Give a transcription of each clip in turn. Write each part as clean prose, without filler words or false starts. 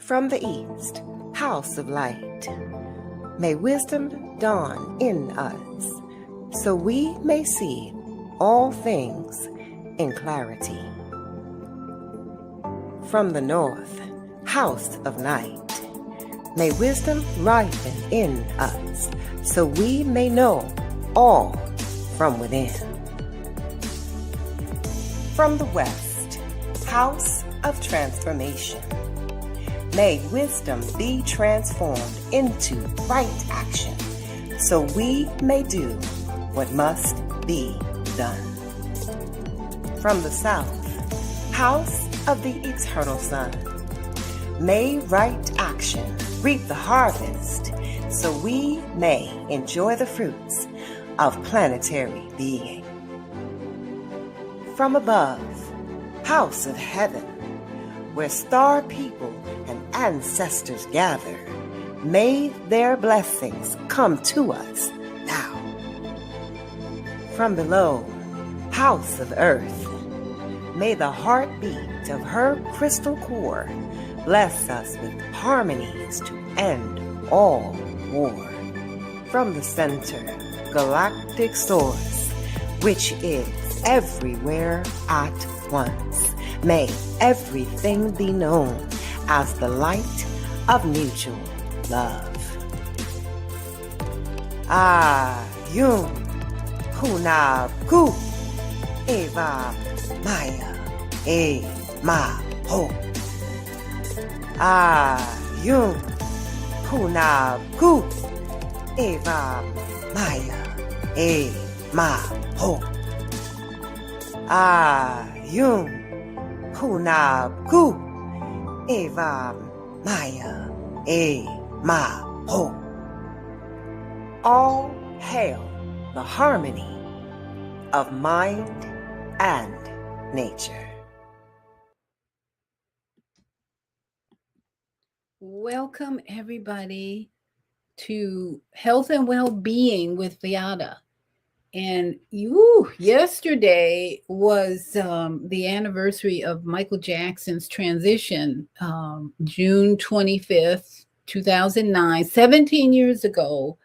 From the east, house of light, may wisdom dawn in us, so we may see all things in clarity. From the north, house of night, may wisdom ripen in us, so we may know all from within. From the west, house of transformation, may wisdom be transformed into right action, so we may do what must be done. From the south, house of the eternal sun, may right action reap the harvest, so we may enjoy the fruits of planetary being. From above, house of heaven, where star people and ancestors gather, may their blessings come to us now. From below, house of earth, may the heartbeat of her crystal core bless us with harmonies to end all war. From the center, galactic source, which is everywhere at once, may everything be known as the light of mutual love. Ayum Hunab Ku Eva Maya E Ma Ho. Ayum Hunab Ku Eva Maya E Ma Ho. Ayum Hunab Ku Eva Maya E Ma Ho. All hail the harmony of mind and nature. Welcome everybody to Health and Well-Being with Viata. And yesterday was the anniversary of Michael Jackson's transition, June 25th, 2009, 17 years ago.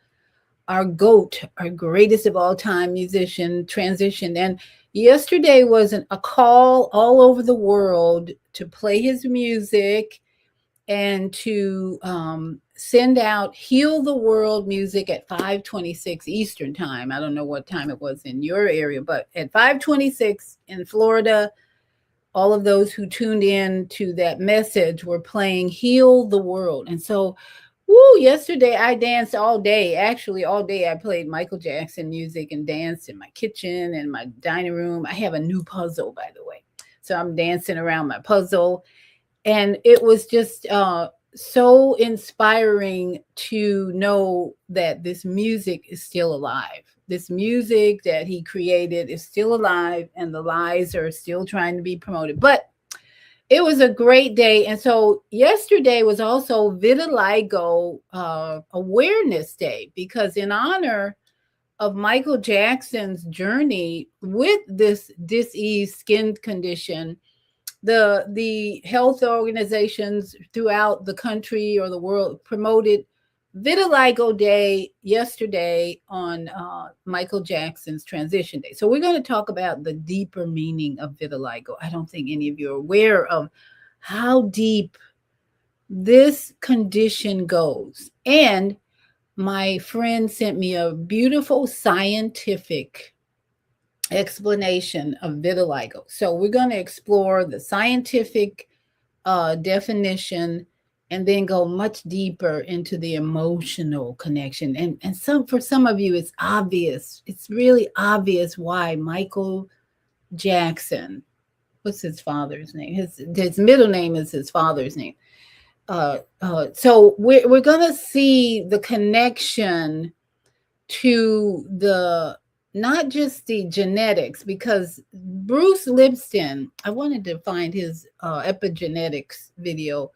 Our GOAT, our greatest of all time musician, transitioned. And yesterday was a call all over the world to play his music and to send out Heal the World music at 5:26 Eastern time. I don't know what time it was in your area, but at 5:26 in Florida, all of those who tuned in to that message were playing Heal the World. And so, yesterday I danced all day. Actually, all day I played Michael Jackson music and danced in my kitchen and my dining room. I have a new puzzle, by the way. So I'm dancing around my puzzle. And it was just so inspiring to know that this music is still alive. This music that he created is still alive, and the lies are still trying to be promoted. But it was a great day. And so yesterday was also Vitiligo Awareness Day, because in honor of Michael Jackson's journey with this disease skin condition, the health organizations throughout the country or the world promoted Vitiligo Day yesterday on Michael Jackson's transition day. So we're going to talk about the deeper meaning of vitiligo. I don't think any of you are aware of how deep this condition goes. And my friend sent me a beautiful scientific explanation of vitiligo. So we're going to explore the scientific definition and then go much deeper into the emotional connection. And for some of you, it's obvious. It's really obvious why Michael Jackson, what's his father's name? His middle name is his father's name. So we're going to see the connection to not just the genetics, because Bruce Lipton, I wanted to find his epigenetics video.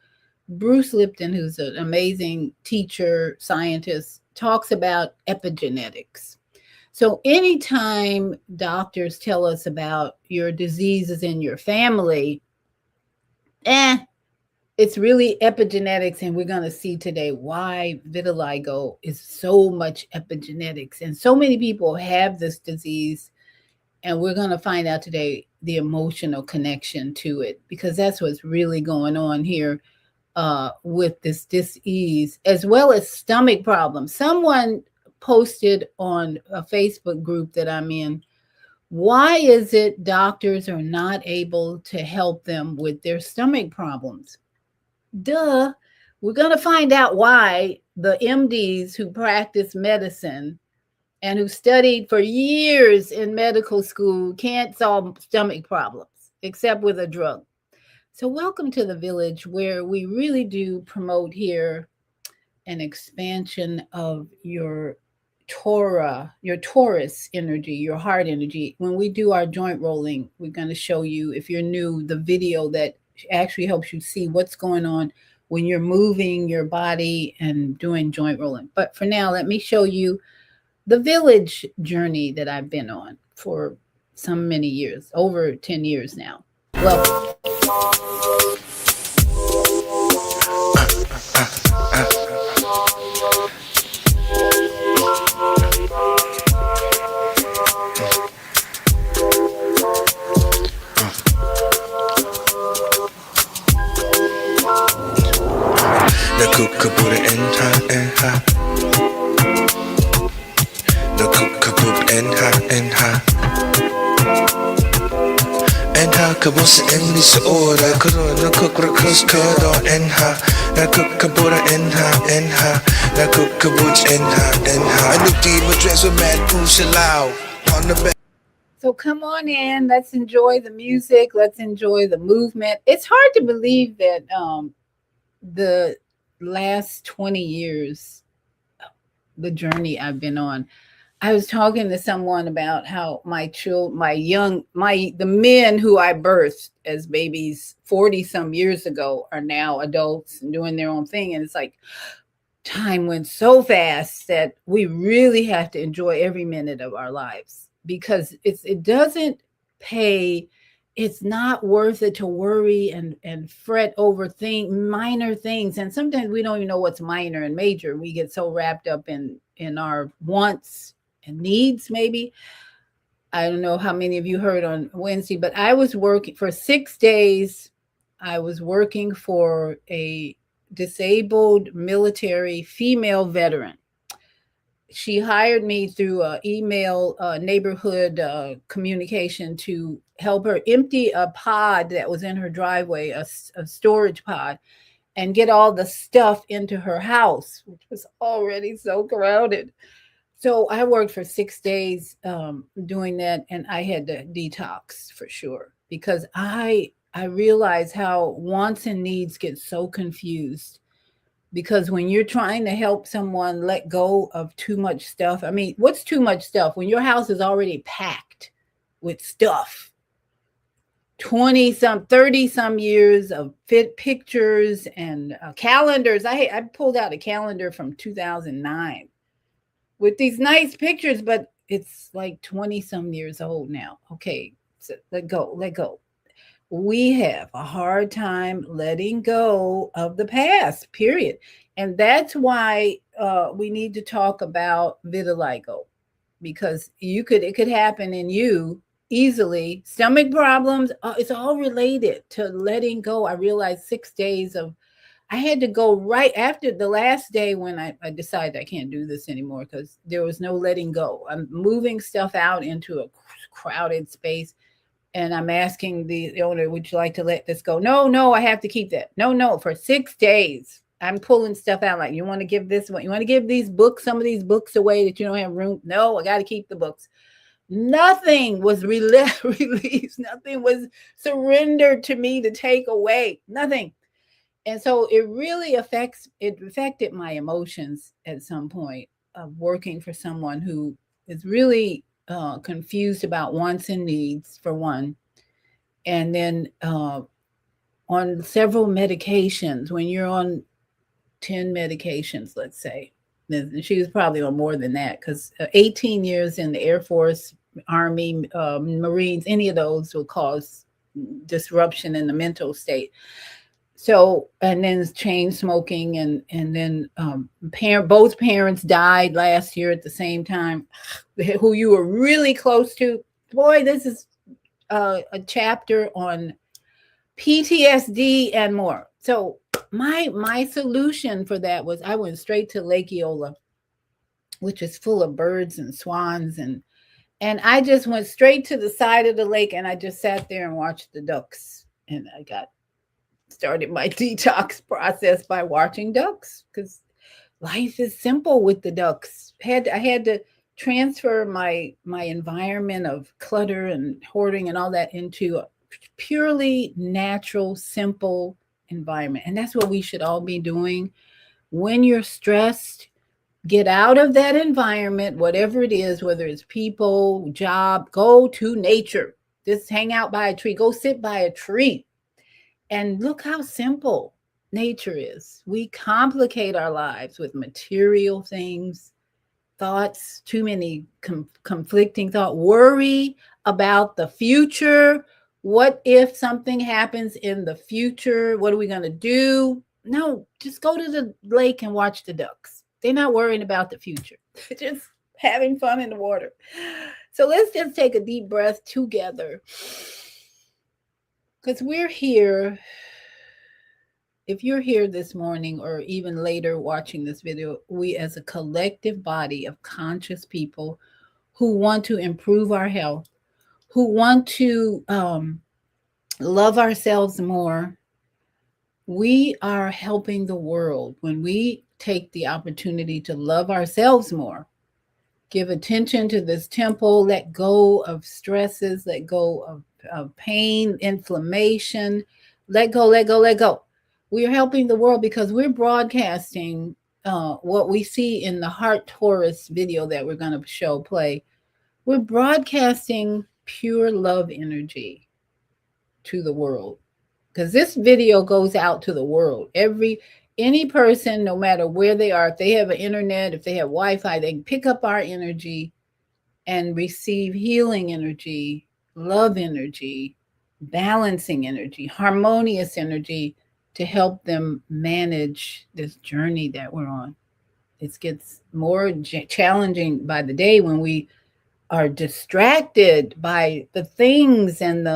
Bruce Lipton, who's an amazing teacher, scientist, talks about epigenetics. So anytime doctors tell us about your diseases in your family, it's really epigenetics, and we're going to see today why vitiligo is so much epigenetics, and so many people have this disease, and we're going to find out today the emotional connection to it, because that's what's really going on here with this dis-ease, as well as stomach problems. Someone posted on a Facebook group that I'm in, why is it doctors are not able to help them with their stomach problems? Duh. We're going to find out why the MDs who practice medicine and who studied for years in medical school can't solve stomach problems except with a drug. So, welcome to the village where we really do promote here an expansion of your your Taurus energy, your heart energy. When we do our joint rolling, we're going to show you, if you're new, the video that actually helps you see what's going on when you're moving your body and doing joint rolling. But for now, let me show you the village journey that I've been on for some many years, over 10 years now. Well, the cook put it in her. The cook put in her. And her kabus in this order. Corona cook recus curd in her. The cook put it in her. The cook puts in her. I looked at my dress with mad push aloud on the back. so come on in. Let's enjoy the music. Let's enjoy the movement. It's hard to believe that the last 20 years, the journey I've been on. I was talking to someone about how the men who I birthed as babies 40 some years ago are now adults and doing their own thing. And it's like time went so fast that we really have to enjoy every minute of our lives, because it doesn't pay. It's not worth it to worry and fret over minor things. And sometimes we don't even know what's minor and major. We get so wrapped up in our wants and needs, maybe. I don't know how many of you heard on Wednesday, but I was working for 6 days. I was working for a disabled military female veteran. She hired me through email neighborhood communication to help her empty a pod that was in her driveway, a storage pod, and get all the stuff into her house, which was already so crowded. So I worked for 6 days doing that, and I had to detox for sure, because I realized how wants and needs get so confused. Because when you're trying to help someone let go of too much stuff, I mean, what's too much stuff? When your house is already packed with stuff, 30 some years of pictures and calendars. I pulled out a calendar from 2009 with these nice pictures, but it's like 20 some years old now. Okay, so let go. We have a hard time letting go of the past, period. And that's why we need to talk about vitiligo, because it could happen in you easily. Stomach problems, it's all related to letting go. I realized 6 days I had to go right after the last day when I decided I can't do this anymore, because there was no letting go. I'm moving stuff out into a crowded space, and I'm asking the owner, would you like to let this go? No, I have to keep that. No, for 6 days, I'm pulling stuff out. Like, you want to give this one? You want to give these books, some of these books away that you don't have room? No, I got to keep the books. Nothing was released. Nothing was surrendered to me to take away. Nothing. And so it really affected my emotions at some point of working for someone who is really confused about wants and needs, for one. And then on several medications, when you're on 10 medications, let's say, she was probably on more than that, because 18 years in the Air Force, Army, Marines, any of those will cause disruption in the mental state. So, and then chain smoking, and then both parents died last year at the same time, who you were really close to. Boy, this is a chapter on PTSD and more. So my solution for that was I went straight to Lake Eola, which is full of birds and swans, and I just went straight to the side of the lake, and I just sat there and watched the ducks. And I started my detox process by watching ducks, because life is simple with the ducks. I had to transfer my environment of clutter and hoarding and all that into a purely natural, simple environment. And that's what we should all be doing. When you're stressed, get out of that environment, whatever it is, whether it's people, job, go to nature. Just hang out by a tree, go sit by a tree. And look how simple nature is. We complicate our lives with material things, thoughts, too many conflicting thoughts, worry about the future. What if something happens in the future? What are we going to do? No, just go to the lake and watch the ducks. They're not worrying about the future. They're just having fun in the water. So let's just take a deep breath together, because we're here. If you're here this morning or even later watching this video, we as a collective body of conscious people who want to improve our health, who want to love ourselves more, we are helping the world when we take the opportunity to love ourselves more, give attention to this temple, let go of stresses, let go of pain, inflammation, let go, let go, let go. We are helping the world because we're broadcasting what we see in the Heart Taurus video that we're going to play. We're broadcasting pure love energy to the world, because this video goes out to the world. Any person, no matter where they are, if they have an internet, if they have Wi-Fi, they can pick up our energy and receive healing energy, love energy, balancing energy, harmonious energy to help them manage this journey that we're on. It gets more challenging by the day when we are distracted by the things and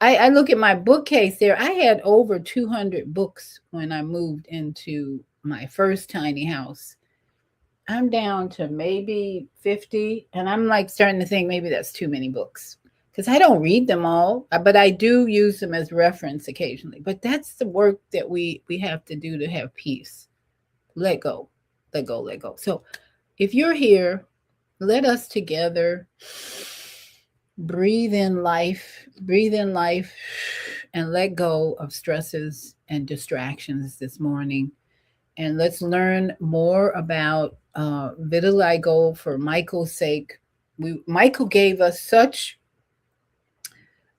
I look at my bookcase there. I had over 200 books when I moved into my first tiny house. I'm down to maybe 50, and I'm like starting to think maybe that's too many books, because I don't read them all, but I do use them as reference occasionally. But that's the work that we have to do to have peace. Let go, let go, let go. So if you're here, let us together breathe in life, and let go of stresses and distractions this morning. And let's learn more about vitiligo for Michael's sake. Michael gave us such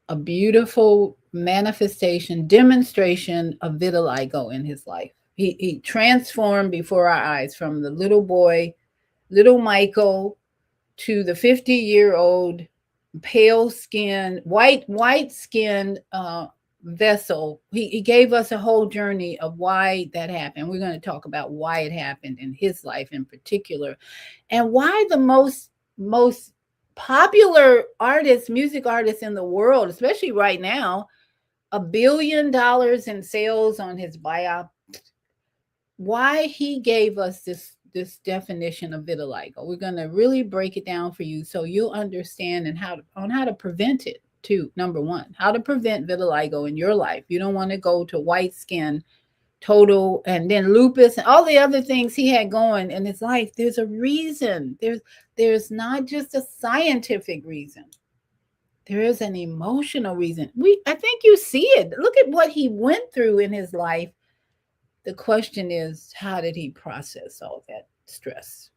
a beautiful demonstration of vitiligo in his life. He transformed before our eyes from the little boy, little Michael, to the 50-year-old, pale skin, white skin vessel. He gave us a whole journey of why that happened. We're going to talk about why it happened in his life in particular, and why the most popular music artist in the world, especially right now, $1 billion in sales on his biop, why he gave us this definition of vitiligo. We're going to really break it down for you so you'll understand and how to prevent it too. Number one, how to prevent vitiligo in your life. You don't want to go to white skin, total, and then lupus and all the other things he had going in his life. There's a reason. There's not just a scientific reason. There is an emotional reason. I think you see it. Look at what he went through in his life. The question is, how did he process all that stress?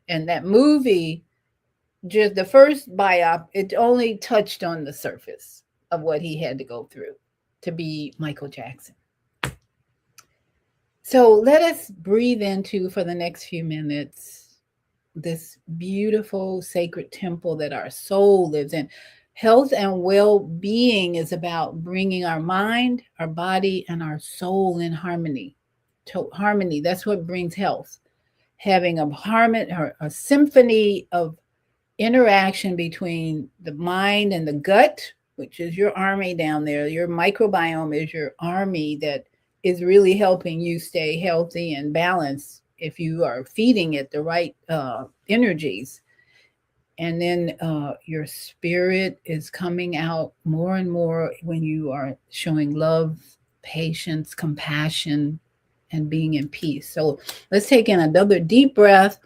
And that movie, just the first biop, it only touched on the surface of what he had to go through to be Michael Jackson. So let us breathe into, for the next few minutes, this beautiful sacred temple that our soul lives in. Health and well-being is about bringing our mind, our body, and our soul in harmony. To harmony, that's what brings health. Having a harmony or a symphony of interaction between the mind and the gut, which is your army down there. Your microbiome is your army that is really helping you stay healthy and balanced if you are feeding it the right energies. And then your spirit is coming out more and more when you are showing love, patience, compassion, and being in peace. So let's take in another deep breath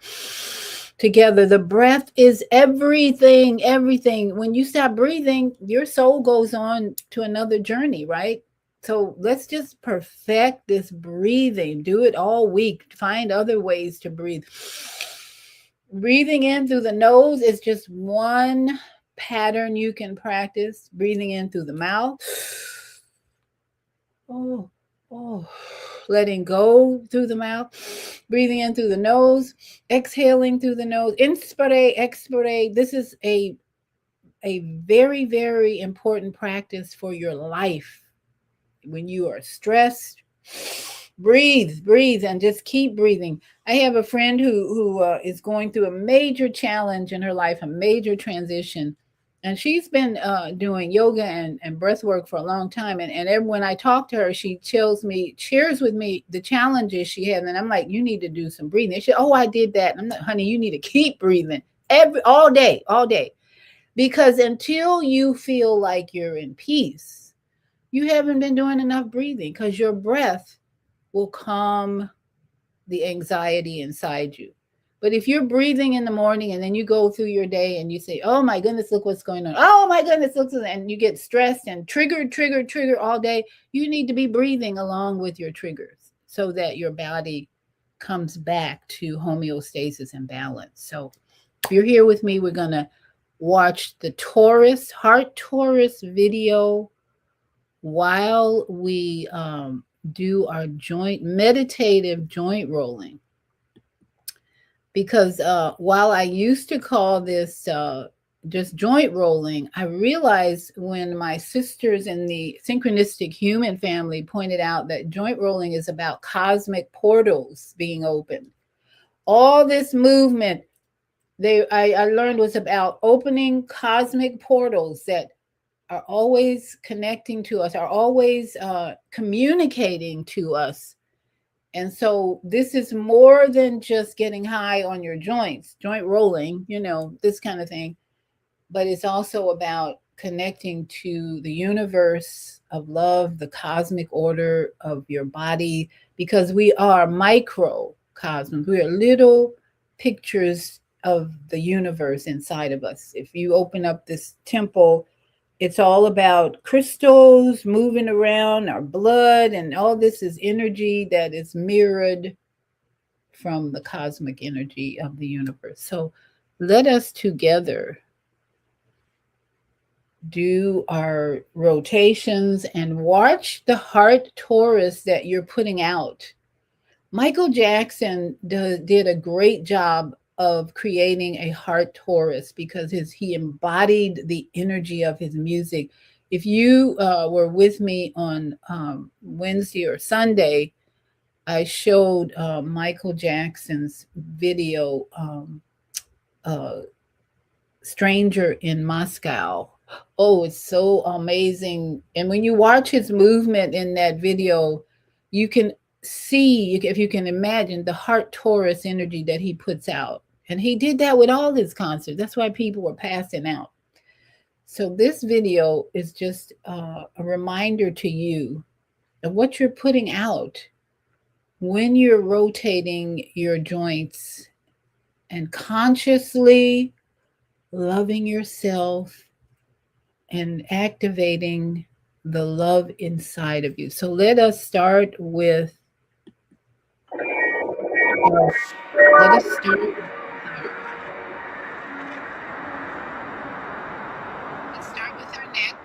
together. The breath is everything, everything. When you stop breathing, your soul goes on to another journey, right? So let's just perfect this breathing. Do it all week. Find other ways to breathe. Breathing in through the nose is just one pattern you can practice. Breathing in through the mouth. Oh, oh. Letting go through the mouth. Breathing in through the nose. Exhaling through the nose. Inspire, expire. This is a very, very important practice for your life. When you are stressed, breathe, and just keep breathing. I have a friend who is going through a major challenge in her life, a major transition, and she's been doing yoga and breath work for a long time. And when I talk to her, she shares with me the challenges she had, and I'm like, you need to do some breathing. She said, oh, I did that. And I'm like, honey, you need to keep breathing all day, because until you feel like you're in peace, you haven't been doing enough breathing, because your breath will calm the anxiety inside you. But if you're breathing in the morning and then you go through your day and you say, oh my goodness, look what's going on. Oh my goodness, look, and you get stressed and trigger all day, you need to be breathing along with your triggers so that your body comes back to homeostasis and balance. So if you're here with me, we're going to watch the heart Taurus video while we do our meditative joint rolling. Because while I used to call this just joint rolling, I realized when my sisters in the synchronistic human family pointed out that joint rolling is about cosmic portals being opened. All this movement I learned was about opening cosmic portals that are always connecting to us, are always communicating to us. And so this is more than just getting high on your joints, joint rolling, this kind of thing. But it's also about connecting to the universe of love, the cosmic order of your body, because we are microcosms. We are little pictures of the universe inside of us. If you open up this temple, it's all about crystals moving around, our blood, and all this is energy that is mirrored from the cosmic energy of the universe. So let us together do our rotations and watch the heart Taurus that you're putting out. Michael Jackson did a great job of creating a heart Taurus because he embodied the energy of his music. If you were with me on Wednesday or Sunday, I showed Michael Jackson's video, Stranger in Moscow. Oh, it's so amazing. And when you watch his movement in that video, you can see, if you can imagine, the heart Taurus energy that he puts out. And he did that with all his concerts. That's why people were passing out. So this video is just a reminder to you of what you're putting out when you're rotating your joints and consciously loving yourself and activating the love inside of you. So let us start with Let's start with our neck.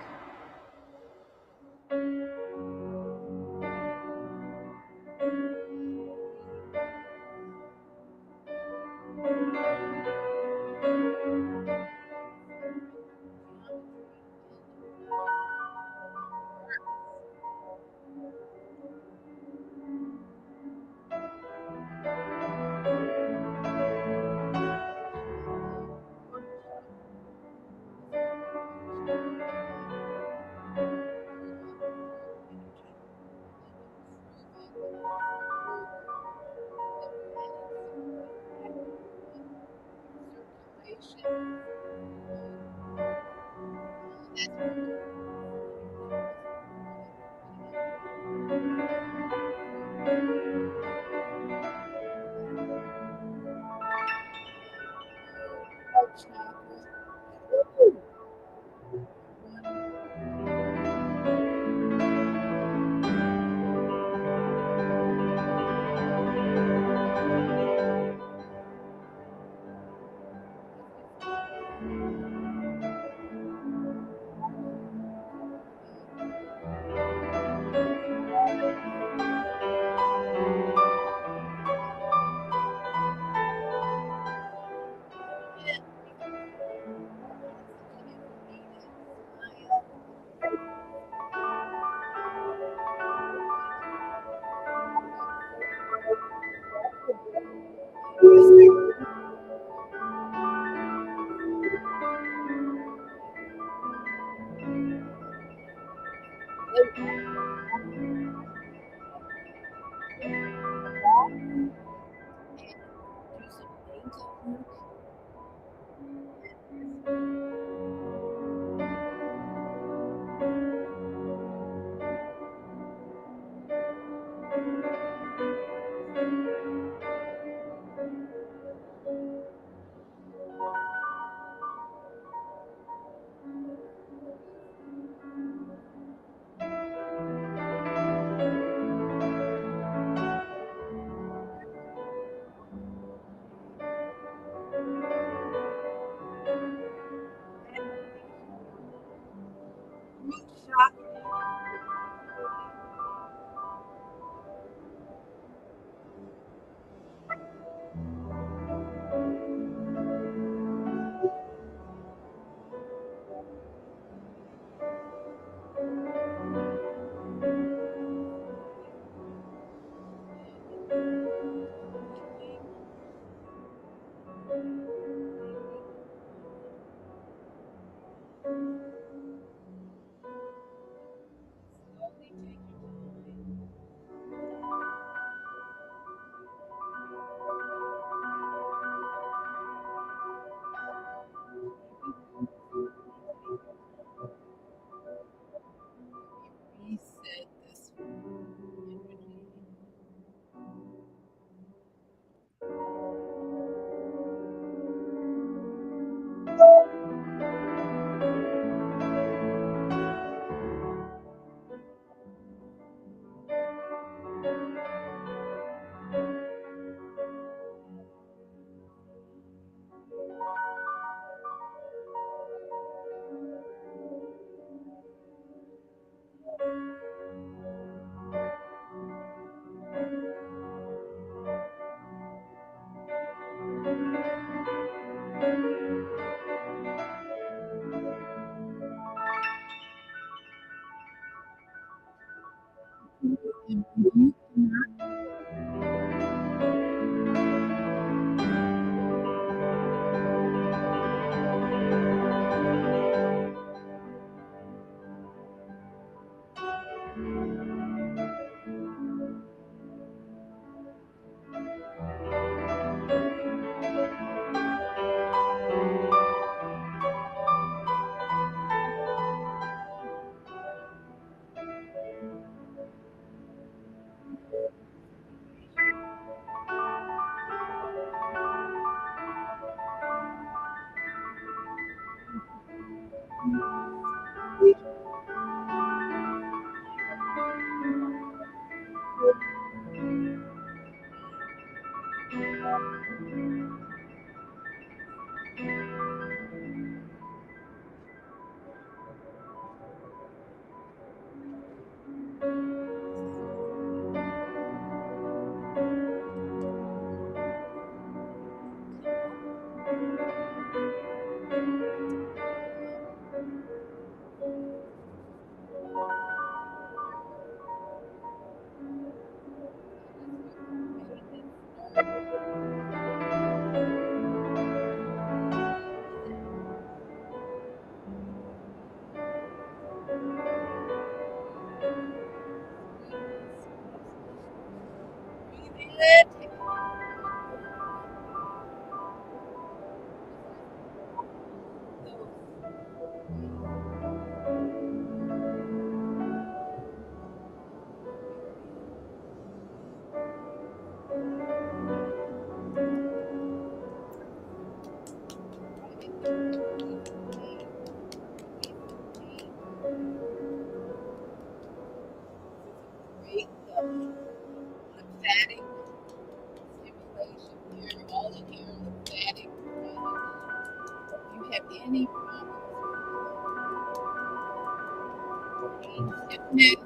Stiffness,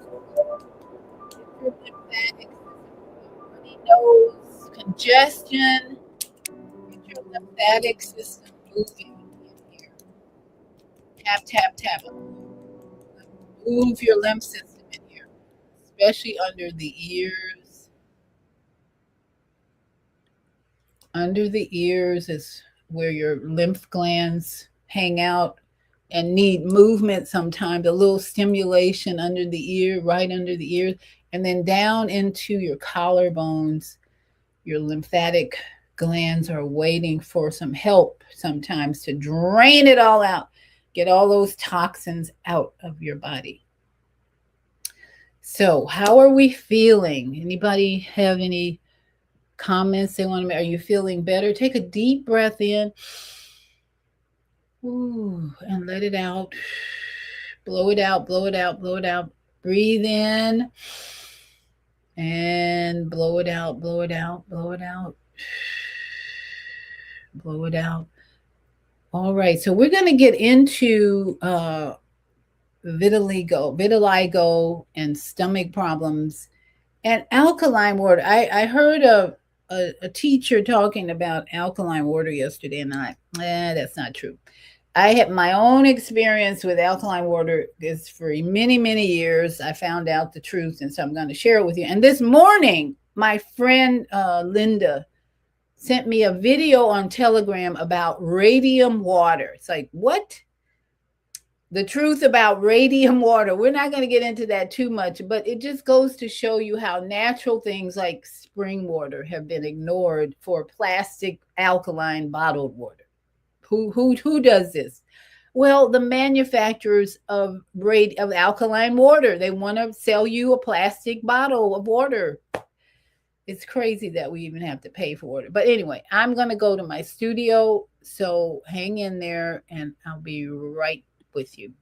your lymphatic system, runny nose, congestion, get your lymphatic system moving in here. Tap, tap, tap. Move your lymph system in here, especially under the ears. Under the ears is where your lymph glands hang out and need movement sometimes, a little stimulation under the ear, right under the ears, and then down into your collarbones. Your lymphatic glands are waiting for some help sometimes to drain it all out, get all those toxins out of your body. So, how are we feeling? Anybody have any comments they want to make? Are you feeling better? Take a deep breath in. Ooh, and let it out. Blow it out, blow it out, blow it out. Breathe in and blow it out, blow it out, blow it out. Blow it out. All right, so we're going to get into vitiligo and stomach problems and alkaline water. I heard a teacher talking about alkaline water yesterday, and that's not true. I had my own experience with alkaline water is for many, many years. I found out the truth, and so I'm going to share it with you. And this morning, my friend Linda sent me a video on Telegram about radium water. It's like, what? The truth about radium water. We're not going to get into that too much, but it just goes to show you how natural things like spring water have been ignored for plastic alkaline bottled water. Who does this? Well, the manufacturers of alkaline water. They want to sell you a plastic bottle of water. It's crazy that we even have to pay for water. But anyway, I'm going to go to my studio. So hang in there and I'll be right with you.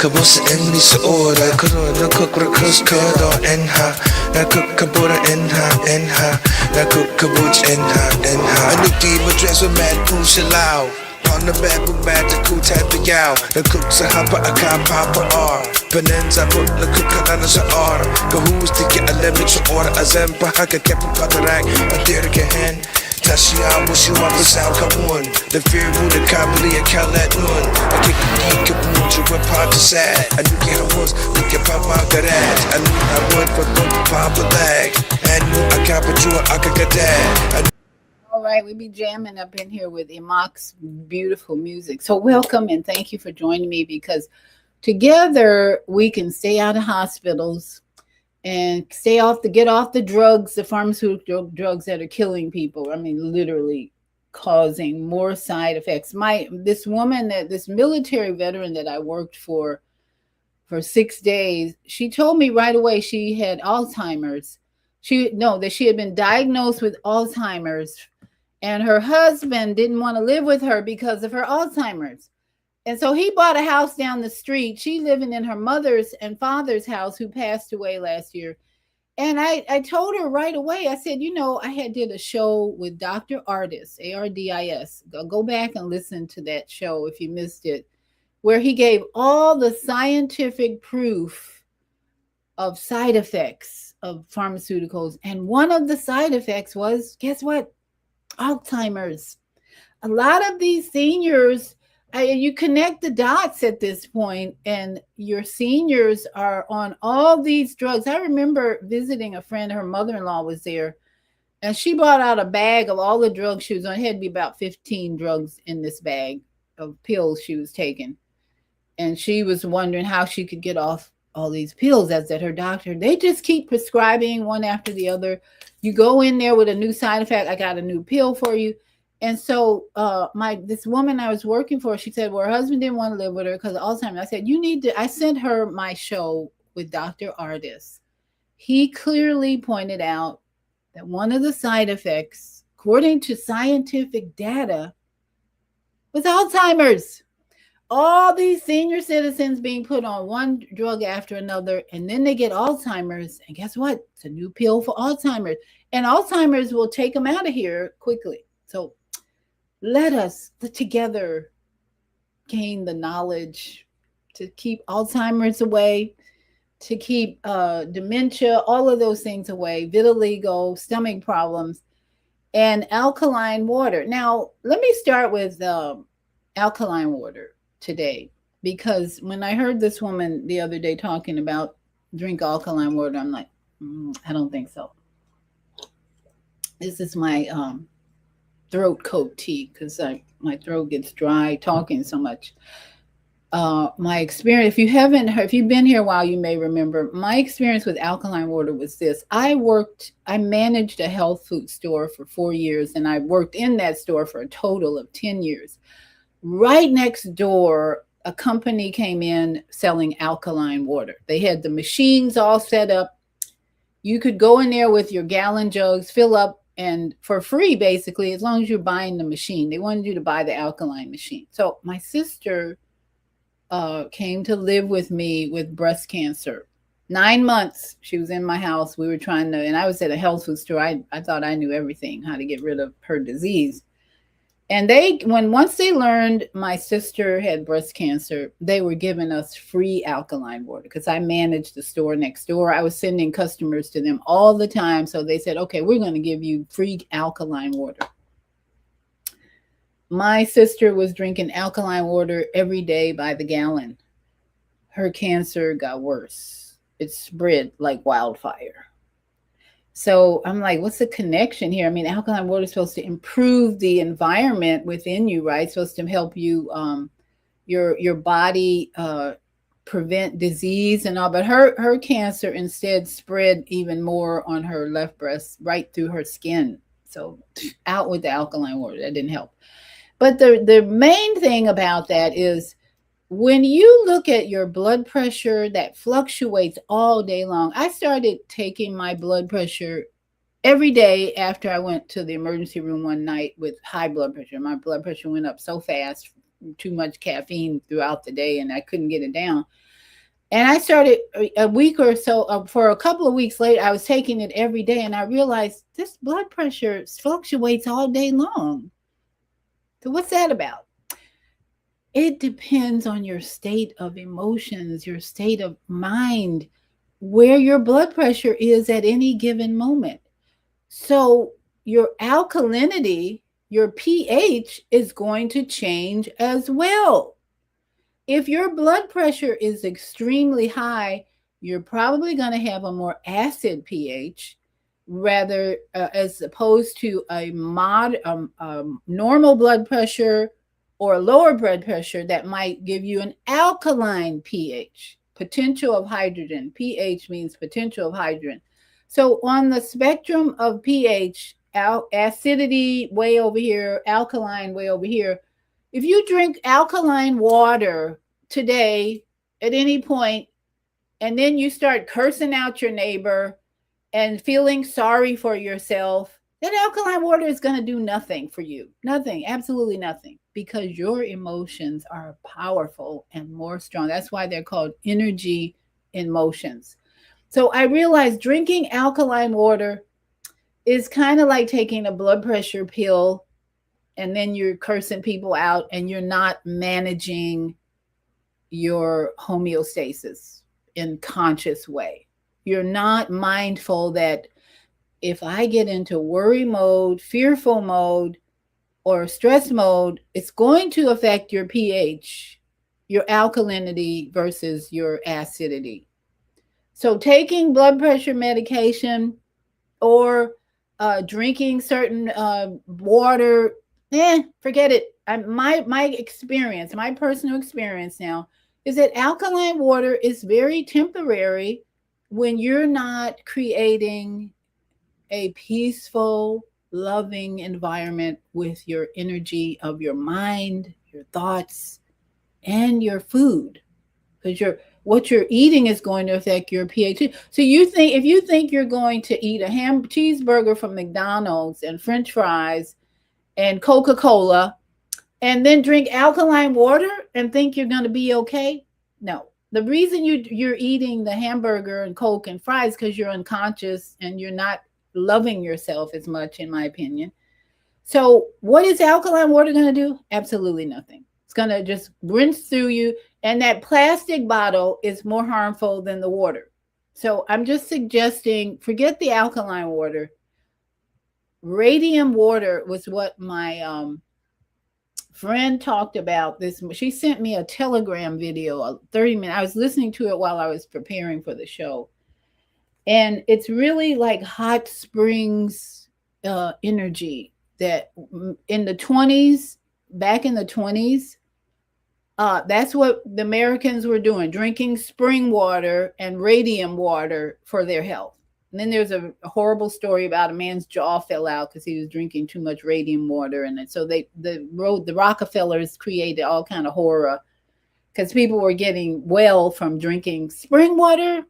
Kabos en lisa ora corona cokrokos kada enha na kukabora enha na kukabuch enha I look deep my dress with mad pushalau on the bed with mad to cool type of yow the cook sa hapa aka papa r Penenza put the cookana sa ora go who's to get a lemon to order azempa haka kept katarak a derike hen Tashiya mushi wapa sao kamun the fear who the kabli a kalat nun I kick the kabun to whip out the sad I knew get a was look at papa garage I knew I would for papa lag and I got but you I could get that all right, we be jamming up in here with Imak's beautiful music. So welcome and thank you for joining me because together we can stay out of hospitals and get off the drugs, the pharmaceutical drugs that are killing people. I mean, literally causing more side effects. This military veteran that I worked for 6 days, she told me right away she had Alzheimer's. That she had been diagnosed with Alzheimer's, and her husband didn't want to live with her because of her Alzheimer's. And so he bought a house down the street. She living in her mother's and father's house who passed away last year. And I told her right away, I said, I did a show with Dr. Ardis, Ardis. Go back and listen to that show if you missed it, where he gave all the scientific proof of side effects of pharmaceuticals. And one of the side effects was, guess what? Alzheimer's. A lot of these seniors, you connect the dots at this point, and your seniors are on all these drugs. I remember visiting a friend, her mother-in-law was there, and she brought out a bag of all the drugs she was on. It had to be about 15 drugs in this bag of pills she was taking. And she was wondering how she could get off all these pills. That's at her doctor. They just keep prescribing one after the other. You go in there with a new side effect. I got a new pill for you. And so this woman I was working for, she said, well, her husband didn't want to live with her because of Alzheimer's. I said, I sent her my show with Dr. Artis. He clearly pointed out that one of the side effects, according to scientific data, was Alzheimer's. All these senior citizens being put on one drug after another, and then they get Alzheimer's. And guess what? It's a new pill for Alzheimer's. And Alzheimer's will take them out of here quickly. So let us together gain the knowledge to keep Alzheimer's away, to keep dementia, all of those things away, vitiligo, stomach problems, and alkaline water. Now, let me start with alkaline water today, because when I heard this woman the other day talking about drink alkaline water, I'm like, I don't think so. This is my throat coat tea, because my throat gets dry talking so much. My experience, if you've been here a while, you may remember my experience with alkaline water was this. I managed a health food store for 4 years, and I worked in that store for a total of 10 years. Right next door, a company came in selling alkaline water. They had the machines all set up. You could go in there with your gallon jugs, fill up, and for free, basically, as long as you're buying the machine. They wanted you to buy the alkaline machine. So my sister came to live with me with breast cancer. 9 months, she was in my house. We were trying to, and I was at a health food store. I thought I knew everything, how to get rid of her disease. And once they learned my sister had breast cancer, they were giving us free alkaline water, because I managed the store next door. I was sending customers to them all the time. So they said, okay, we're going to give you free alkaline water. My sister was drinking alkaline water every day by the gallon. Her cancer got worse. It spread like wildfire. So I'm like, what's the connection here? I mean, alkaline water is supposed to improve the environment within you, right? It's supposed to help you, your body prevent disease and all. But her cancer instead spread even more on her left breast, right through her skin. So out with the alkaline water. That didn't help. But the main thing about that is, when you look at your blood pressure that fluctuates all day long, I started taking my blood pressure every day after I went to the emergency room one night with high blood pressure. My blood pressure went up so fast, too much caffeine throughout the day, and I couldn't get it down. And I started a week or so, for a couple of weeks later, I was taking it every day, and I realized this blood pressure fluctuates all day long. So what's that about? It depends on your state of emotions, your state of mind, where your blood pressure is at any given moment. So your alkalinity, your pH, is going to change as well. If your blood pressure is extremely high, you're probably going to have a more acid pH, rather as opposed to a normal blood pressure or lower blood pressure that might give you an alkaline pH, potential of hydrogen. pH means potential of hydrogen. So on the spectrum of pH, acidity way over here, alkaline way over here, if you drink alkaline water today at any point, and then you start cursing out your neighbor and feeling sorry for yourself, that alkaline water is going to do nothing for you. Nothing, absolutely nothing, because your emotions are powerful and more strong. That's why they're called energy emotions. So I realized drinking alkaline water is kind of like taking a blood pressure pill, and then you're cursing people out and you're not managing your homeostasis in conscious way. You're not mindful that if I get into worry mode, fearful mode, or stress mode, it's going to affect your pH, your alkalinity versus your acidity. So taking blood pressure medication or drinking certain water, forget it. My experience, my personal experience now, is that alkaline water is very temporary when you're not creating a peaceful, loving environment with your energy of your mind, your thoughts, and your food. Because what you're eating is going to affect your pH. So if you think you're going to eat a cheeseburger from McDonald's and French fries and Coca-Cola and then drink alkaline water and think you're going to be okay, no. The reason you're eating the hamburger and Coke and fries because you're unconscious and you're not loving yourself as much, in my opinion. So what is alkaline water going to do? Absolutely nothing. It's going to just rinse through you. And that plastic bottle is more harmful than the water. So I'm just suggesting, forget the alkaline water. Radium water was what my friend talked about. This. She sent me a Telegram video, a 30-minute. I was listening to it while I was preparing for the show. And it's really like hot springs energy that in the 20s, back in the 20s, that's what the Americans were doing, drinking spring water and radium water for their health. And then there's a horrible story about a man's jaw fell out because he was drinking too much radium water. And so the Rockefellers created all kind of horror because people were getting well from drinking spring water,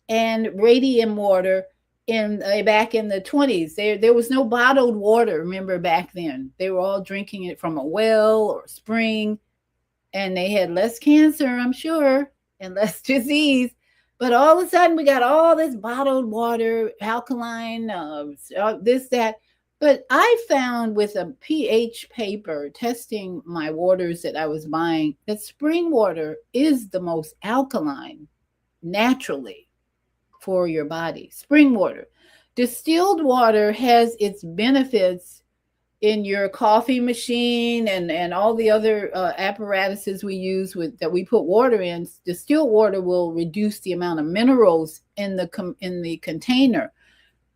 and radium water back in the 20s. There was no bottled water, remember, back then. They were all drinking it from a well or spring, and they had less cancer, I'm sure, and less disease. But all of a sudden, we got all this bottled water, alkaline, this, that. But I found with a pH paper testing my waters that I was buying that spring water is the most alkaline naturally for your body. Spring water. Distilled water has its benefits in your coffee machine and all the other apparatuses we use that we put water in. Distilled water will reduce the amount of minerals in the container.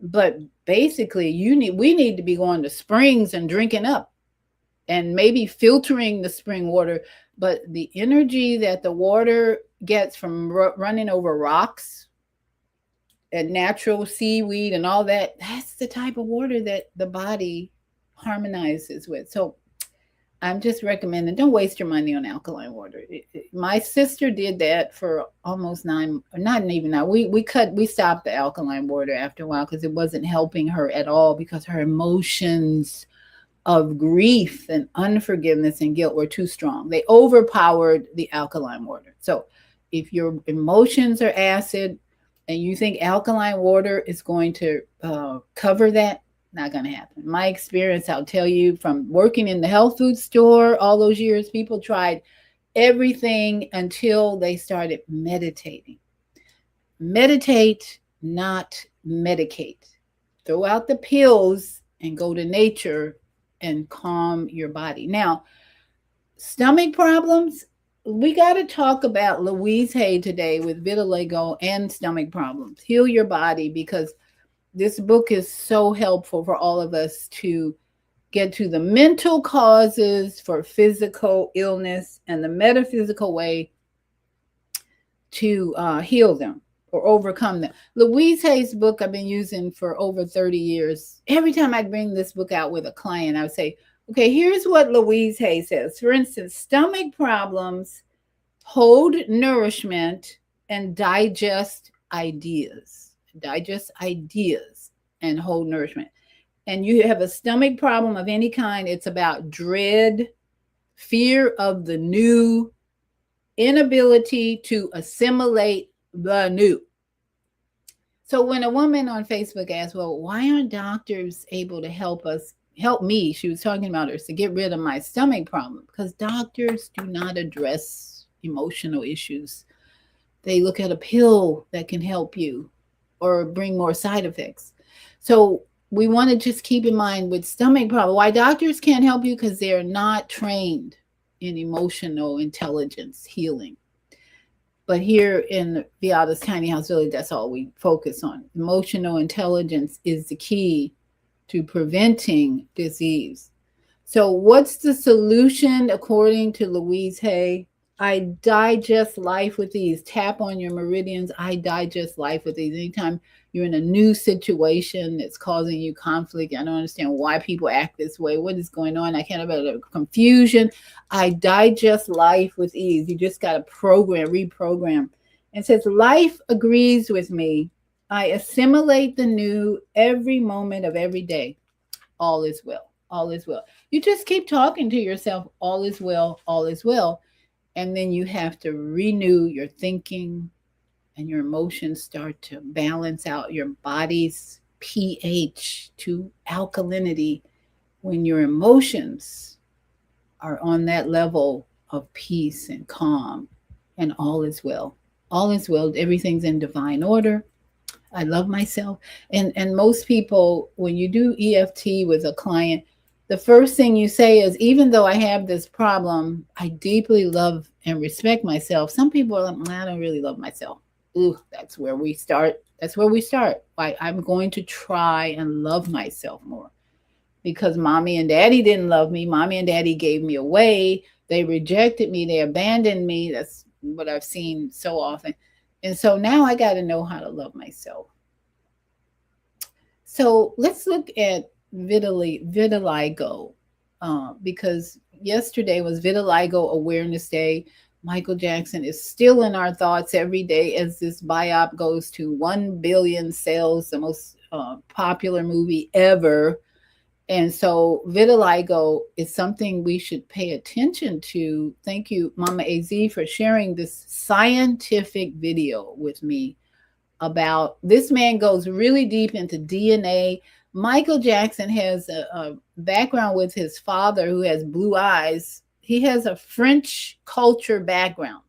But basically, we need to be going to springs and drinking up and maybe filtering the spring water. But the energy that the water gets from running over rocks and natural seaweed and all that, that's the type of water that the body harmonizes with. So I'm just recommending, don't waste your money on alkaline water. My sister did that for almost 9, not even now. We stopped the alkaline water after a while because it wasn't helping her at all because her emotions of grief and unforgiveness and guilt were too strong. They overpowered the alkaline water. So if your emotions are acid and you think alkaline water is going to cover that, not going to happen. My experience, I'll tell you, from working in the health food store all those years, people tried everything until they started meditating. Meditate, not medicate. Throw out the pills and go to nature and calm your body. Now, stomach problems, we got to talk about Louise Hay today with vitiligo and stomach problems. Heal your body, because this book is so helpful for all of us to get to the mental causes for physical illness and the metaphysical way to heal them or overcome them. Louise Hay's book I've been using for over 30 years. Every time I bring this book out with a client, I would say, okay, here's what Louise Hay says. For instance, stomach problems hold nourishment and digest ideas. Digest ideas and hold nourishment. And you have a stomach problem of any kind, it's about dread, fear of the new, inability to assimilate the new. So when a woman on Facebook asked, well, why aren't doctors able to help me? She was talking about to get rid of my stomach problem, because doctors do not address emotional issues. They look at a pill that can help you or bring more side effects. So we want to just keep in mind with stomach problem, why doctors can't help you, because they're not trained in emotional intelligence healing. But here in Viada's Tiny House Village, that's all we focus on. Emotional intelligence is the key to preventing disease. So what's the solution according to Louise Hay? I digest life with ease. Tap on your meridians. I digest life with ease. Anytime you're in a new situation that's causing you conflict, I don't understand why people act this way. What is going on? I can't about confusion. I digest life with ease. You just got to reprogram. And says, life agrees with me. I assimilate the new every moment of every day. All is well. All is well. You just keep talking to yourself. All is well. All is well. And then you have to renew your thinking, and your emotions start to balance out your body's pH to alkalinity. When your emotions are on that level of peace and calm, and all is well. All is well. Everything's in divine order. I love myself. And most people, when you do EFT with a client, the first thing you say is, even though I have this problem, I deeply love and respect myself. Some people are like, I don't really love myself. Ooh, that's where we start. That's where we start. I'm going to try and love myself more, because mommy and daddy didn't love me. Mommy and daddy gave me away. They rejected me. They abandoned me. That's what I've seen so often. And so now I got to know how to love myself. So let's look at vitiligo, because yesterday was Vitiligo Awareness Day. Michael Jackson is still in our thoughts every day as this biop goes to 1 billion sales, the most popular movie ever. And so vitiligo is something we should pay attention to. Thank you, Mama AZ, for sharing this scientific video with me about this. Man goes really deep into DNA. Michael Jackson has a background with his father, who has blue eyes. He has a French culture background.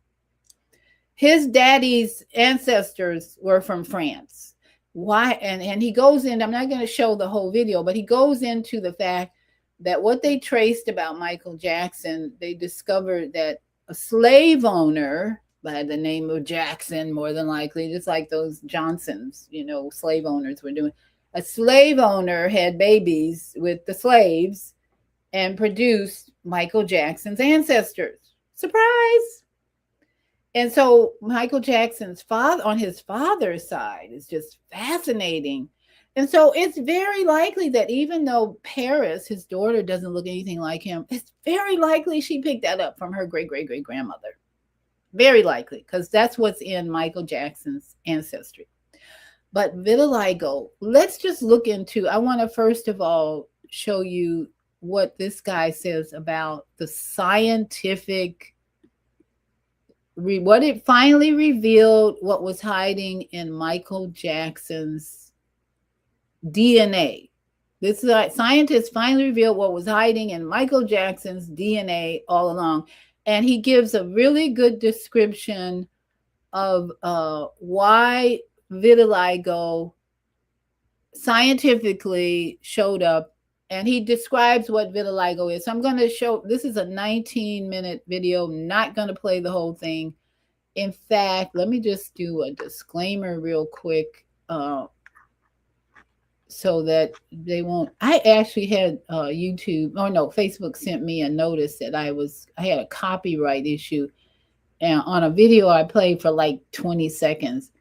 His daddy's ancestors were from France. Why? And he goes in, I'm not going to show the whole video, but he goes into the fact that what they traced about Michael Jackson, they discovered that a slave owner by the name of Jackson, more than likely, just like those Johnsons, slave owners were doing. A slave owner had babies with the slaves and produced Michael Jackson's ancestors. Surprise! And so Michael Jackson's father, on his father's side, is just fascinating. And so it's very likely that even though Paris, his daughter, doesn't look anything like him, it's very likely she picked that up from her great-great-great-grandmother. Very likely, because that's what's in Michael Jackson's ancestry. But vitiligo, let's just look into, I want to first of all show you what this guy says about the scientific, what it finally revealed, what was hiding in Michael Jackson's DNA. This scientists finally revealed what was hiding in Michael Jackson's DNA all along. And he gives a really good description of why vitiligo scientifically showed up. And he describes what vitiligo is. So I'm going to show, this is a 19-minute video. I'm not going to play the whole thing. In fact, let me just do a disclaimer real quick so that they won't. I actually had Facebook sent me a notice that I had a copyright issue on a video I played for like 20 seconds.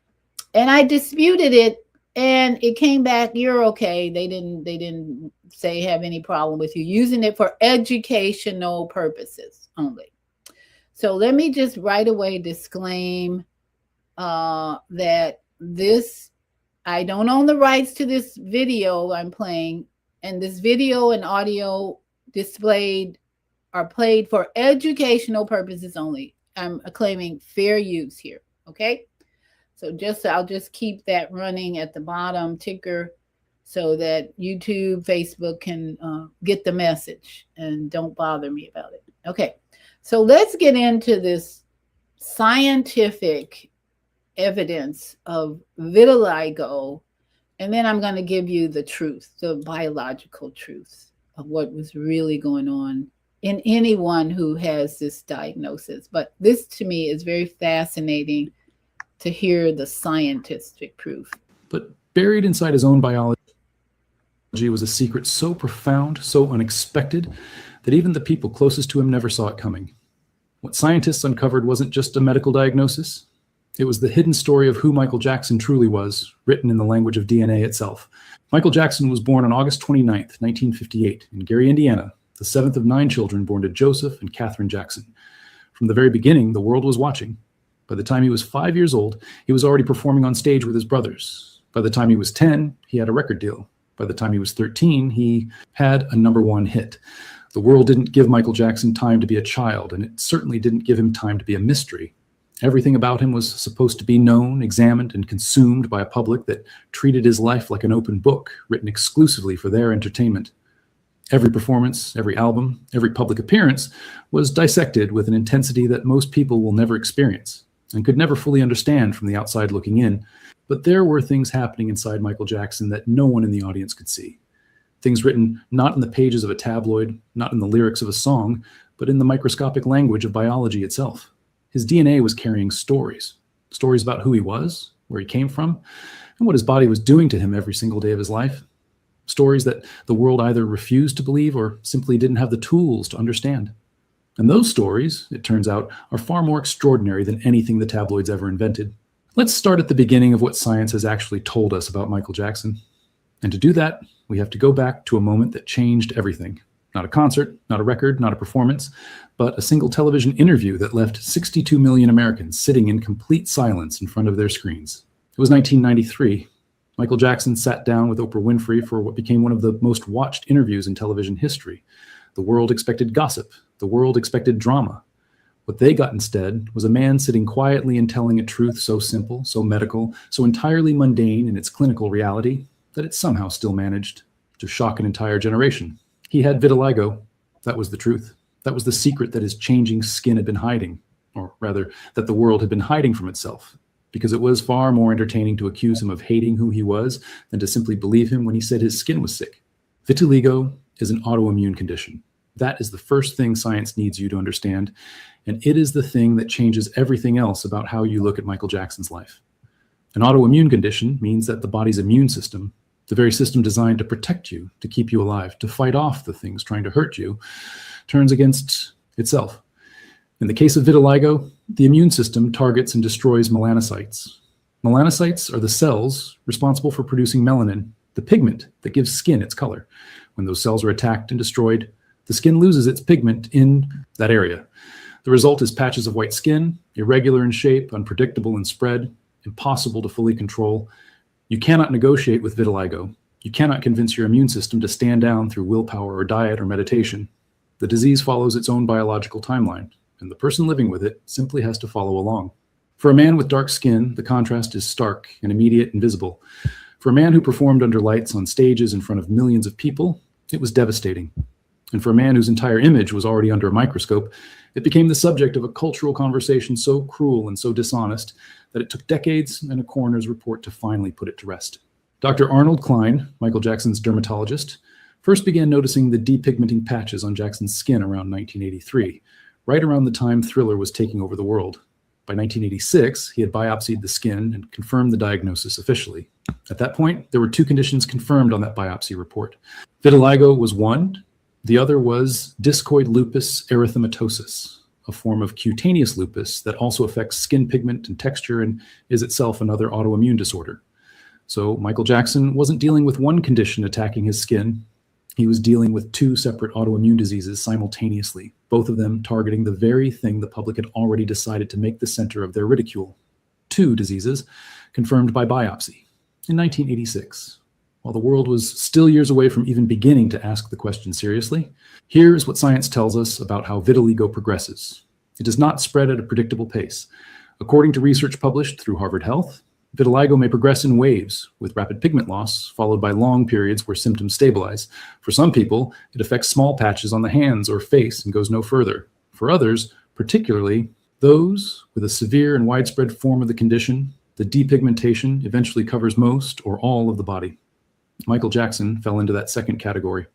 And I disputed it, and it came back, you're okay. They didn't say have any problem with you using it for educational purposes only. So let me just right away disclaim that I don't own the rights to this video I'm playing, and this video and audio are played for educational purposes only. I'm claiming fair use here, okay? So I'll just keep that running at the bottom ticker so that YouTube, Facebook can get the message and don't bother me about it. Okay, so let's get into this scientific evidence of vitiligo, and then I'm going to give you the truth, the biological truth of what was really going on in anyone who has this diagnosis. But this to me is very fascinating to hear the scientific proof. But buried inside his own biology was a secret so profound, so unexpected, that even the people closest to him never saw it coming. What scientists uncovered wasn't just a medical diagnosis. It was the hidden story of who Michael Jackson truly was, written in the language of DNA itself. Michael Jackson was born on August 29th, 1958, in Gary, Indiana, the seventh of 9 children born to Joseph and Catherine Jackson. From the very beginning, the world was watching. By the time he was 5 years old, he was already performing on stage with his brothers. By the time he was 10, he had a record deal. By the time he was 13, he had a #1 hit. The world didn't give Michael Jackson time to be a child, and it certainly didn't give him time to be a mystery. Everything about him was supposed to be known, examined, and consumed by a public that treated his life like an open book, written exclusively for their entertainment. Every performance, every album, every public appearance was dissected with an intensity that most people will never experience and could never fully understand from the outside looking in. But there were things happening inside Michael Jackson that no one in the audience could see. Things written not in the pages of a tabloid, not in the lyrics of a song, but in the microscopic language of biology itself. His DNA was carrying stories about who he was, where he came from, and what his body was doing to him every single day of his life. Stories that the world either refused to believe or simply didn't have the tools to understand. And those stories, it turns out, are far more extraordinary than anything the tabloids ever invented. Let's start at the beginning of what science has actually told us about Michael Jackson. And to do that, we have to go back to a moment that changed everything. Not a concert, not a record, not a performance, but a single television interview that left 62 million Americans sitting in complete silence in front of their screens. It was 1993. Michael Jackson sat down with Oprah Winfrey for what became one of the most watched interviews in television history. The world expected gossip. The world expected drama. What they got instead was a man sitting quietly and telling a truth so simple, so medical, so entirely mundane in its clinical reality that it somehow still managed to shock an entire generation. He had vitiligo. That was the truth. That was the secret that his changing skin had been hiding, or rather, that the world had been hiding from itself, because it was far more entertaining to accuse him of hating who he was than to simply believe him when he said his skin was sick. Vitiligo is an autoimmune condition. That is the first thing science needs you to understand, and it is the thing that changes everything else about how you look at Michael Jackson's life. An autoimmune condition means that the body's immune system, the very system designed to protect you, to keep you alive, to fight off the things trying to hurt you, turns against itself. In the case of vitiligo, the immune system targets and destroys melanocytes. Melanocytes are the cells responsible for producing melanin, the pigment that gives skin its color. When those cells are attacked and destroyed, the skin loses its pigment in that area. The result is patches of white skin, irregular in shape, unpredictable in spread, impossible to fully control. You cannot negotiate with vitiligo. You cannot convince your immune system to stand down through willpower or diet or meditation. The disease follows its own biological timeline, and the person living with it simply has to follow along. For a man with dark skin, the contrast is stark and immediate and visible. For a man who performed under lights on stages in front of millions of people, it was devastating. And for a man whose entire image was already under a microscope, it became the subject of a cultural conversation so cruel and so dishonest that it took decades and a coroner's report to finally put it to rest. Dr. Arnold Klein, Michael Jackson's dermatologist, first began noticing the depigmenting patches on Jackson's skin around 1983, right around the time Thriller was taking over the world. By 1986, he had biopsied the skin and confirmed the diagnosis officially. At that point, there were 2 conditions confirmed on that biopsy report. Vitiligo was one. The other was discoid lupus erythematosus, a form of cutaneous lupus that also affects skin pigment and texture and is itself another autoimmune disorder. So Michael Jackson wasn't dealing with one condition attacking his skin. He was dealing with 2 separate autoimmune diseases simultaneously, both of them targeting the very thing the public had already decided to make the center of their ridicule. 2 diseases confirmed by biopsy in 1986. While the world was still years away from even beginning to ask the question seriously, here's what science tells us about how vitiligo progresses. It does not spread at a predictable pace. According to research published through Harvard Health, vitiligo may progress in waves, with rapid pigment loss, followed by long periods where symptoms stabilize. For some people, it affects small patches on the hands or face and goes no further. For others, particularly those with a severe and widespread form of the condition, the depigmentation eventually covers most or all of the body. Michael Jackson fell into that second category.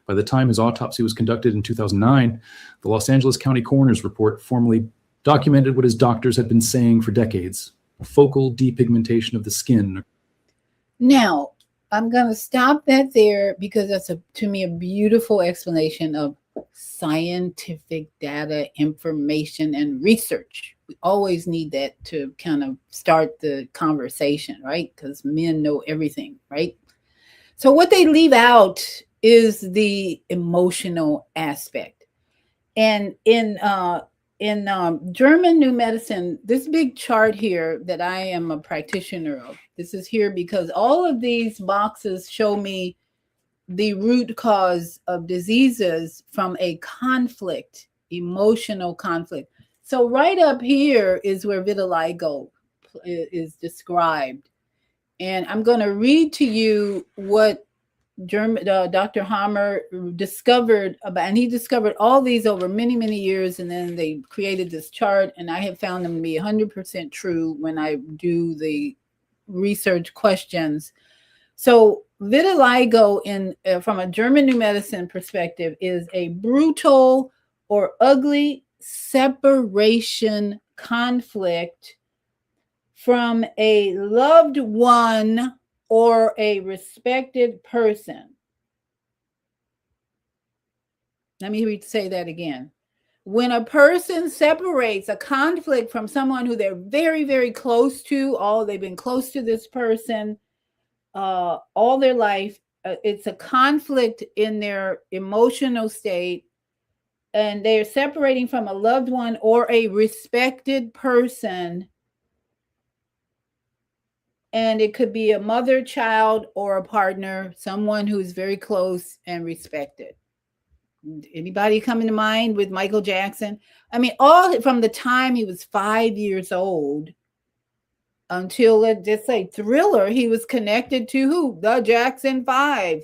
By the time his autopsy was conducted in 2009, the Los Angeles County Coroner's report formally documented what his doctors had been saying for decades: focal depigmentation of the skin. Now, I'm going to stop that there because that's to me a beautiful explanation of scientific data, information, and research. We always need that to kind of start the conversation, right? Because men know everything, right? So what they leave out is the emotional aspect. And in German New Medicine, this big chart here that I am a practitioner of, this is here because all of these boxes show me the root cause of diseases from a conflict, emotional conflict. So right up here is where vitiligo is described. And I'm going to read to you what Dr. Hammer discovered about, and he discovered all these over many, many years, and then they created this chart, and I have found them to be 100% true when I do the research questions. So vitiligo, from a German New Medicine perspective, is a brutal or ugly separation conflict from a loved one or a respected person. Let me say that again. When a person separates, a conflict from someone who they're very, very close to, they've been close to this person all their life, it's a conflict in their emotional state, and they're separating from a loved one or a respected person. And it could be a mother, child, or a partner, someone who's very close and respected. Anybody coming to mind with Michael Jackson? I mean, all from the time he was 5 years old until, let's just say, Thriller, he was connected to who? The Jackson 5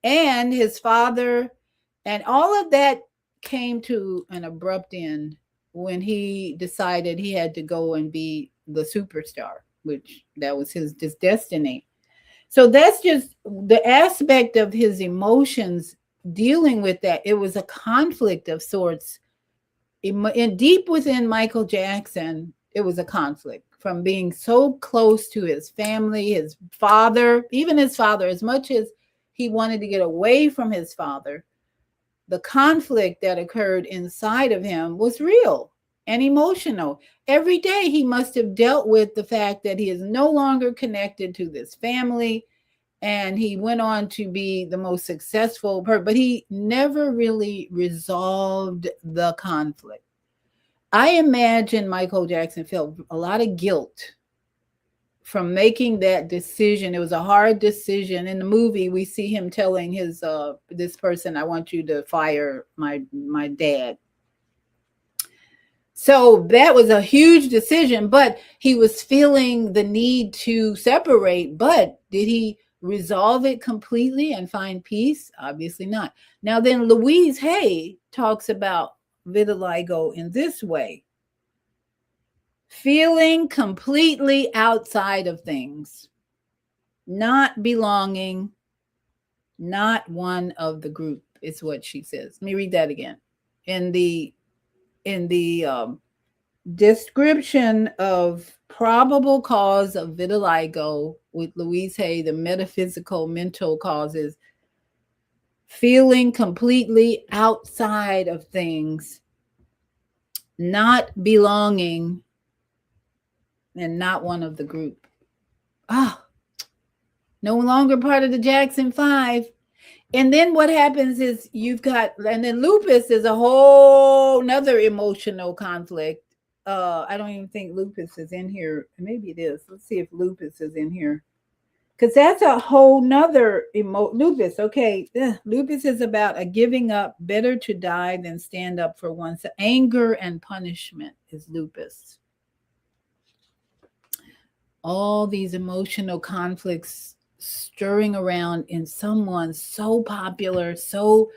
and his father. And all of that came to an abrupt end when he decided he had to go and be the superstar, which that was his destiny. So that's just the aspect of his emotions dealing with that. It was a conflict of sorts. And deep within Michael Jackson, it was a conflict from being so close to his family, his father, even his father, as much as he wanted to get away from his father. The conflict that occurred inside of him was real and emotional. Every day he must have dealt with the fact that he is no longer connected to this family, and he went on to be the most successful person, but he never really resolved the conflict. I imagine Michael Jackson felt a lot of guilt from making that decision. It was a hard decision. In the movie, we see him telling his this person, "I want you to fire my dad." So that was a huge decision, but he was feeling the need to separate. But did he resolve it completely and find peace? Obviously not. Now then, Louise Hay talks about vitiligo in this way: feeling completely outside of things, not belonging, not one of the group, is what she says. Let me read that again. In the description of probable cause of vitiligo with Louise Hay, the metaphysical mental causes: feeling completely outside of things, not belonging, and not one of the group. No longer part of the Jackson 5. And then what happens is and then lupus is a whole nother emotional conflict. I don't even think lupus is in here. Maybe it is. Let's see if lupus is in here. Because that's a whole nother lupus. Okay. Lupus is about a giving up, better to die than stand up for oneself. Anger and punishment is lupus. All these emotional conflicts stirring around in someone so popular, so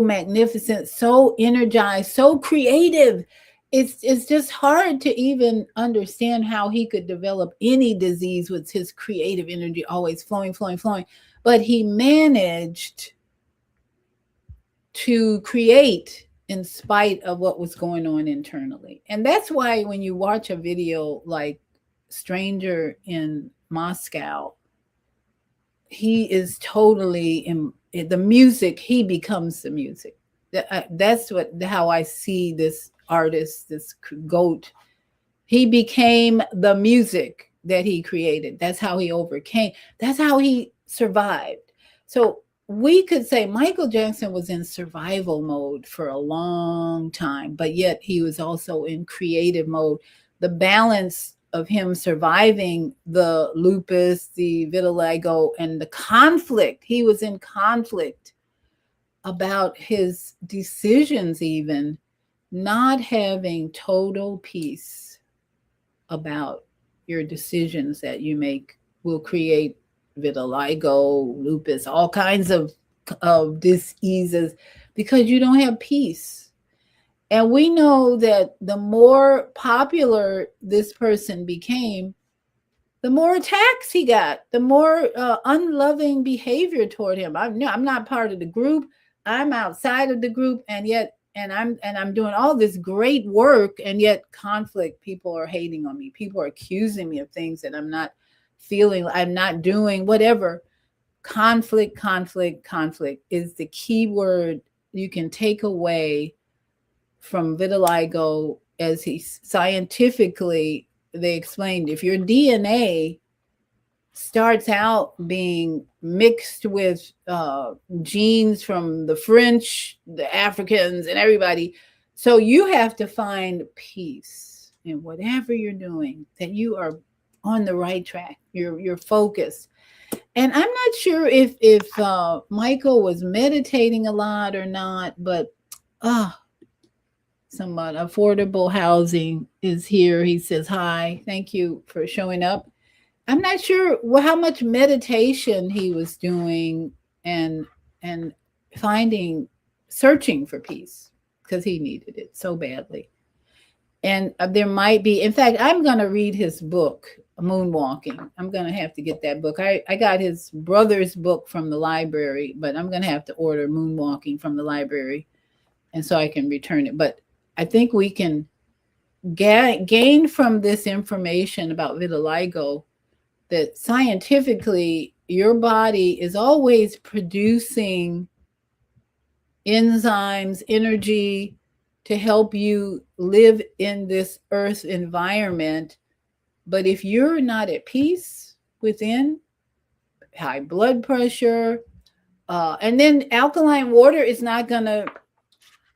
magnificent, so energized, so creative. It's just hard to even understand how he could develop any disease with his creative energy always flowing. But he managed to create in spite of what was going on internally. And that's why when you watch a video like Stranger in Moscow, he is totally in the music. He becomes the music. That's how I see this artist, this goat. He became the music that he created. That's how he overcame. That's how he survived. So we could say Michael Jackson was in survival mode for a long time, but yet he was also in creative mode. The balance of him surviving the lupus, the vitiligo, and the conflict. He was in conflict about his decisions, even not having total peace about your decisions that you make will create vitiligo, lupus, all kinds of diseases, because you don't have peace. And we know that the more popular this person became, the more attacks he got, the more unloving behavior toward him. I'm not part of the group. I'm outside of the group, and I'm doing all this great work, and yet conflict. People are hating on me. People are accusing me of things that I'm not feeling, I'm not doing, whatever. Conflict is the key word you can take away from vitiligo. As he scientifically, they explained, if your DNA starts out being mixed with genes from the French, the Africans, and everybody, so you have to find peace in whatever you're doing, that you are on the right track, you're focused. And I'm not sure if Michael was meditating a lot or not, but somewhat affordable housing is here. He says hi, thank you for showing up. I'm not sure how much meditation he was doing and searching for peace, because he needed it so badly. And there might be, in fact, I'm going to read his book, Moonwalking. I'm going to have to get that book. I got his brother's book from the library, but I'm going to have to order Moonwalking from the library, and so I can return it. But I think we can gain from this information about vitiligo that scientifically your body is always producing enzymes, energy to help you live in this earth environment. But if you're not at peace within, high blood pressure, and then alkaline water is not gonna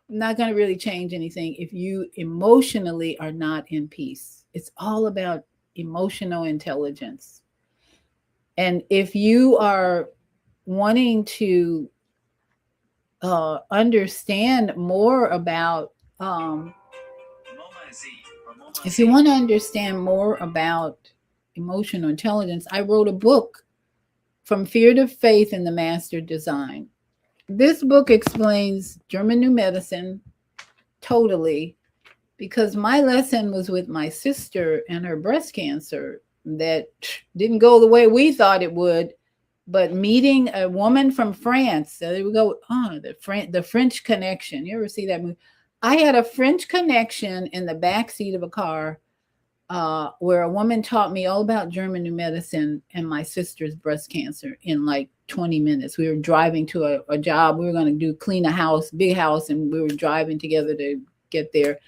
really change anything if you emotionally are not in peace. It's all about emotional intelligence. And if you are wanting to understand more about if you want to understand more about emotional intelligence, I wrote a book, From Fear to Faith in the Master Design. This book explains German New Medicine totally, because my lesson was with my sister and her breast cancer that didn't go the way we thought it would. But meeting a woman from France, so there we go. The French Connection. You ever see that movie? I had a French Connection in the back seat of a car where a woman taught me all about German New Medicine and my sister's breast cancer in like 20 minutes. We were driving to a job. We were going to clean a house, big house, and we were driving together to get there.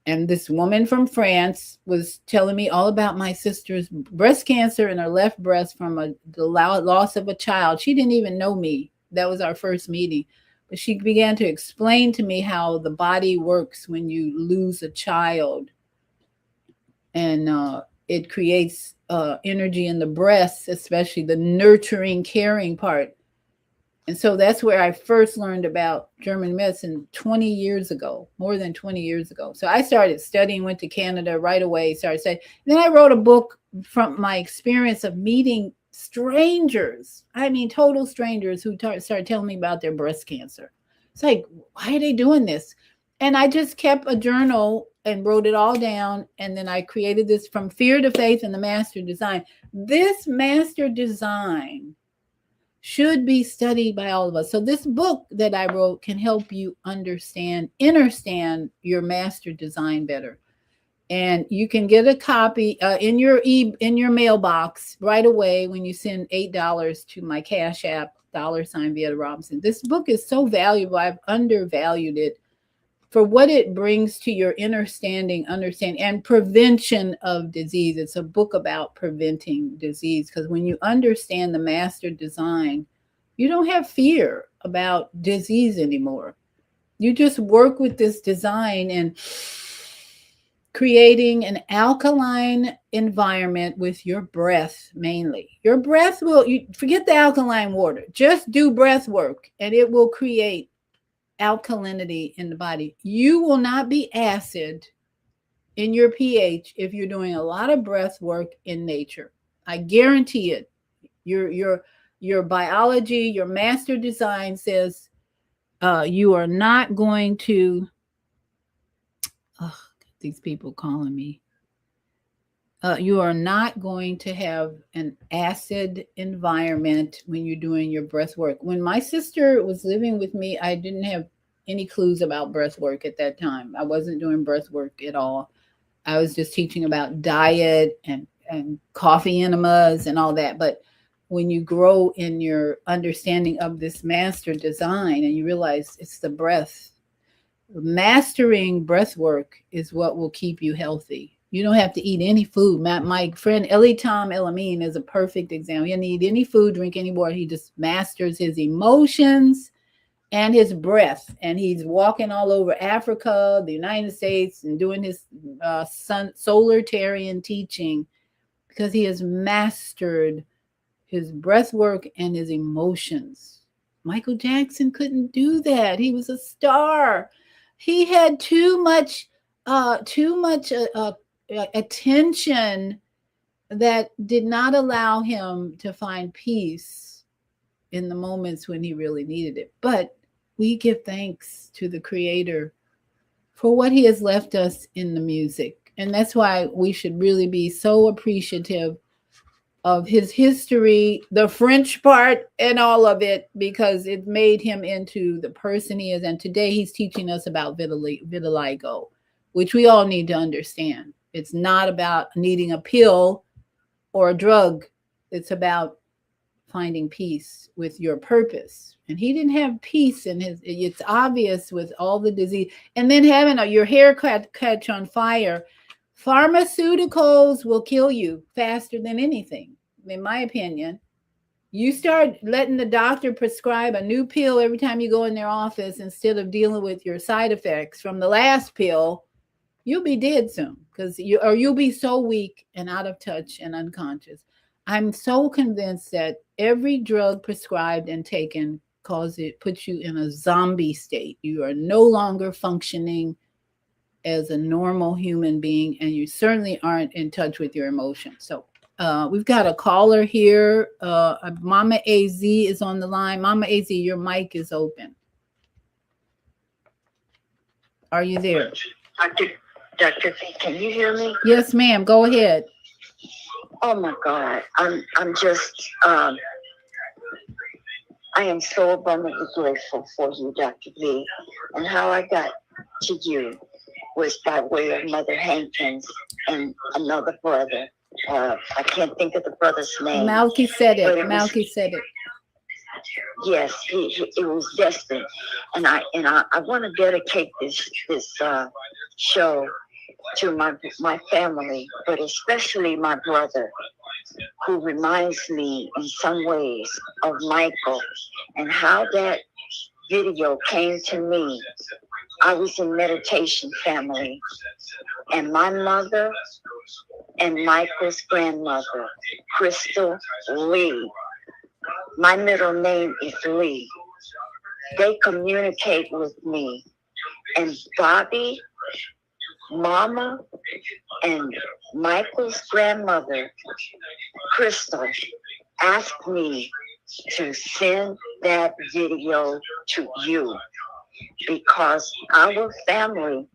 And this woman from France was telling me all about my sister's breast cancer in her left breast from the loss of a child. She didn't even know me. That was our first meeting. But she began to explain to me how the body works when you lose a child. And it creates energy in the breast, especially the nurturing, caring part. And so that's where I first learned about German medicine 20 years ago, more than 20 years ago. So I started studying, went to Canada right away, started studying. Then I wrote a book from my experience of meeting strangers. I mean, total strangers who started telling me about their breast cancer. It's like, why are they doing this? And I just kept a journal and wrote it all down. And then I created this From Fear to Faith in the Master Design. This Master Design should be studied by all of us. So this book that I wrote can help you understand your master design better. And you can get a copy in your mailbox right away when you send $8 to my Cash App $Vita Robinson. This book is so valuable. I've undervalued it for what it brings to your understanding, and prevention of disease. It's a book about preventing disease, because when you understand the master design, you don't have fear about disease anymore. You just work with this design and creating an alkaline environment with your breath mainly. Your breath will, you forget the alkaline water, just do breath work and it will create alkalinity in the body. You will not be acid in your pH if you're doing a lot of breath work in nature. I guarantee it. Your biology, your master design says you are not going to, these people calling me. You are not going to have an acid environment when you're doing your breath work. When my sister was living with me, I didn't have any clues about breath work at that time. I wasn't doing breath work at all. I was just teaching about diet and coffee enemas and all that. But when you grow in your understanding of this master design and you realize it's the breath, mastering breath work is what will keep you healthy. You don't have to eat any food. My friend Eli Tom Elamine is a perfect example. He doesn't eat any food, drink any water. He just masters his emotions and his breath. And he's walking all over Africa, the United States, and doing his Solitarian teaching because he has mastered his breath work and his emotions. Michael Jackson couldn't do that. He was a star. He had too much attention that did not allow him to find peace in the moments when he really needed it. But we give thanks to the Creator for what he has left us in the music. And that's why we should really be so appreciative of his history, the French part and all of it, because it made him into the person he is. And today he's teaching us about vitiligo, which we all need to understand. It's not about needing a pill or a drug. It's about finding peace with your purpose. And he didn't have peace in his, it's obvious with all the disease. And then having your hair catch on fire. Pharmaceuticals will kill you faster than anything, in my opinion. You start letting the doctor prescribe a new pill every time you go in their office instead of dealing with your side effects from the last pill, you'll be dead soon because you'll be so weak and out of touch and unconscious. I'm so convinced that every drug prescribed and taken puts you in a zombie state. You are no longer functioning as a normal human being, and you certainly aren't in touch with your emotions. So we've got a caller here. Mama AZ is on the line. Mama AZ, your mic is open. Are you there? Dr. V, can you hear me? Yes, ma'am. Go ahead. Oh my God. I'm just I am so abundantly grateful for you, Dr. V. And how I got to you was by way of Mother Hankins and another brother. I can't think of the brot's name. Malky said it. Yes, it was destined. And I want to dedicate this show to my family, but especially my brother, who reminds me in some ways of Michael and how that video came to me. I was in meditation family, and my mother and Michael's grandmother, Crystal Lee, my middle name is Lee, they communicate with me. And Bobby, Mama, and Michael's grandmother, Crystal, asked me to send that video to you because our family,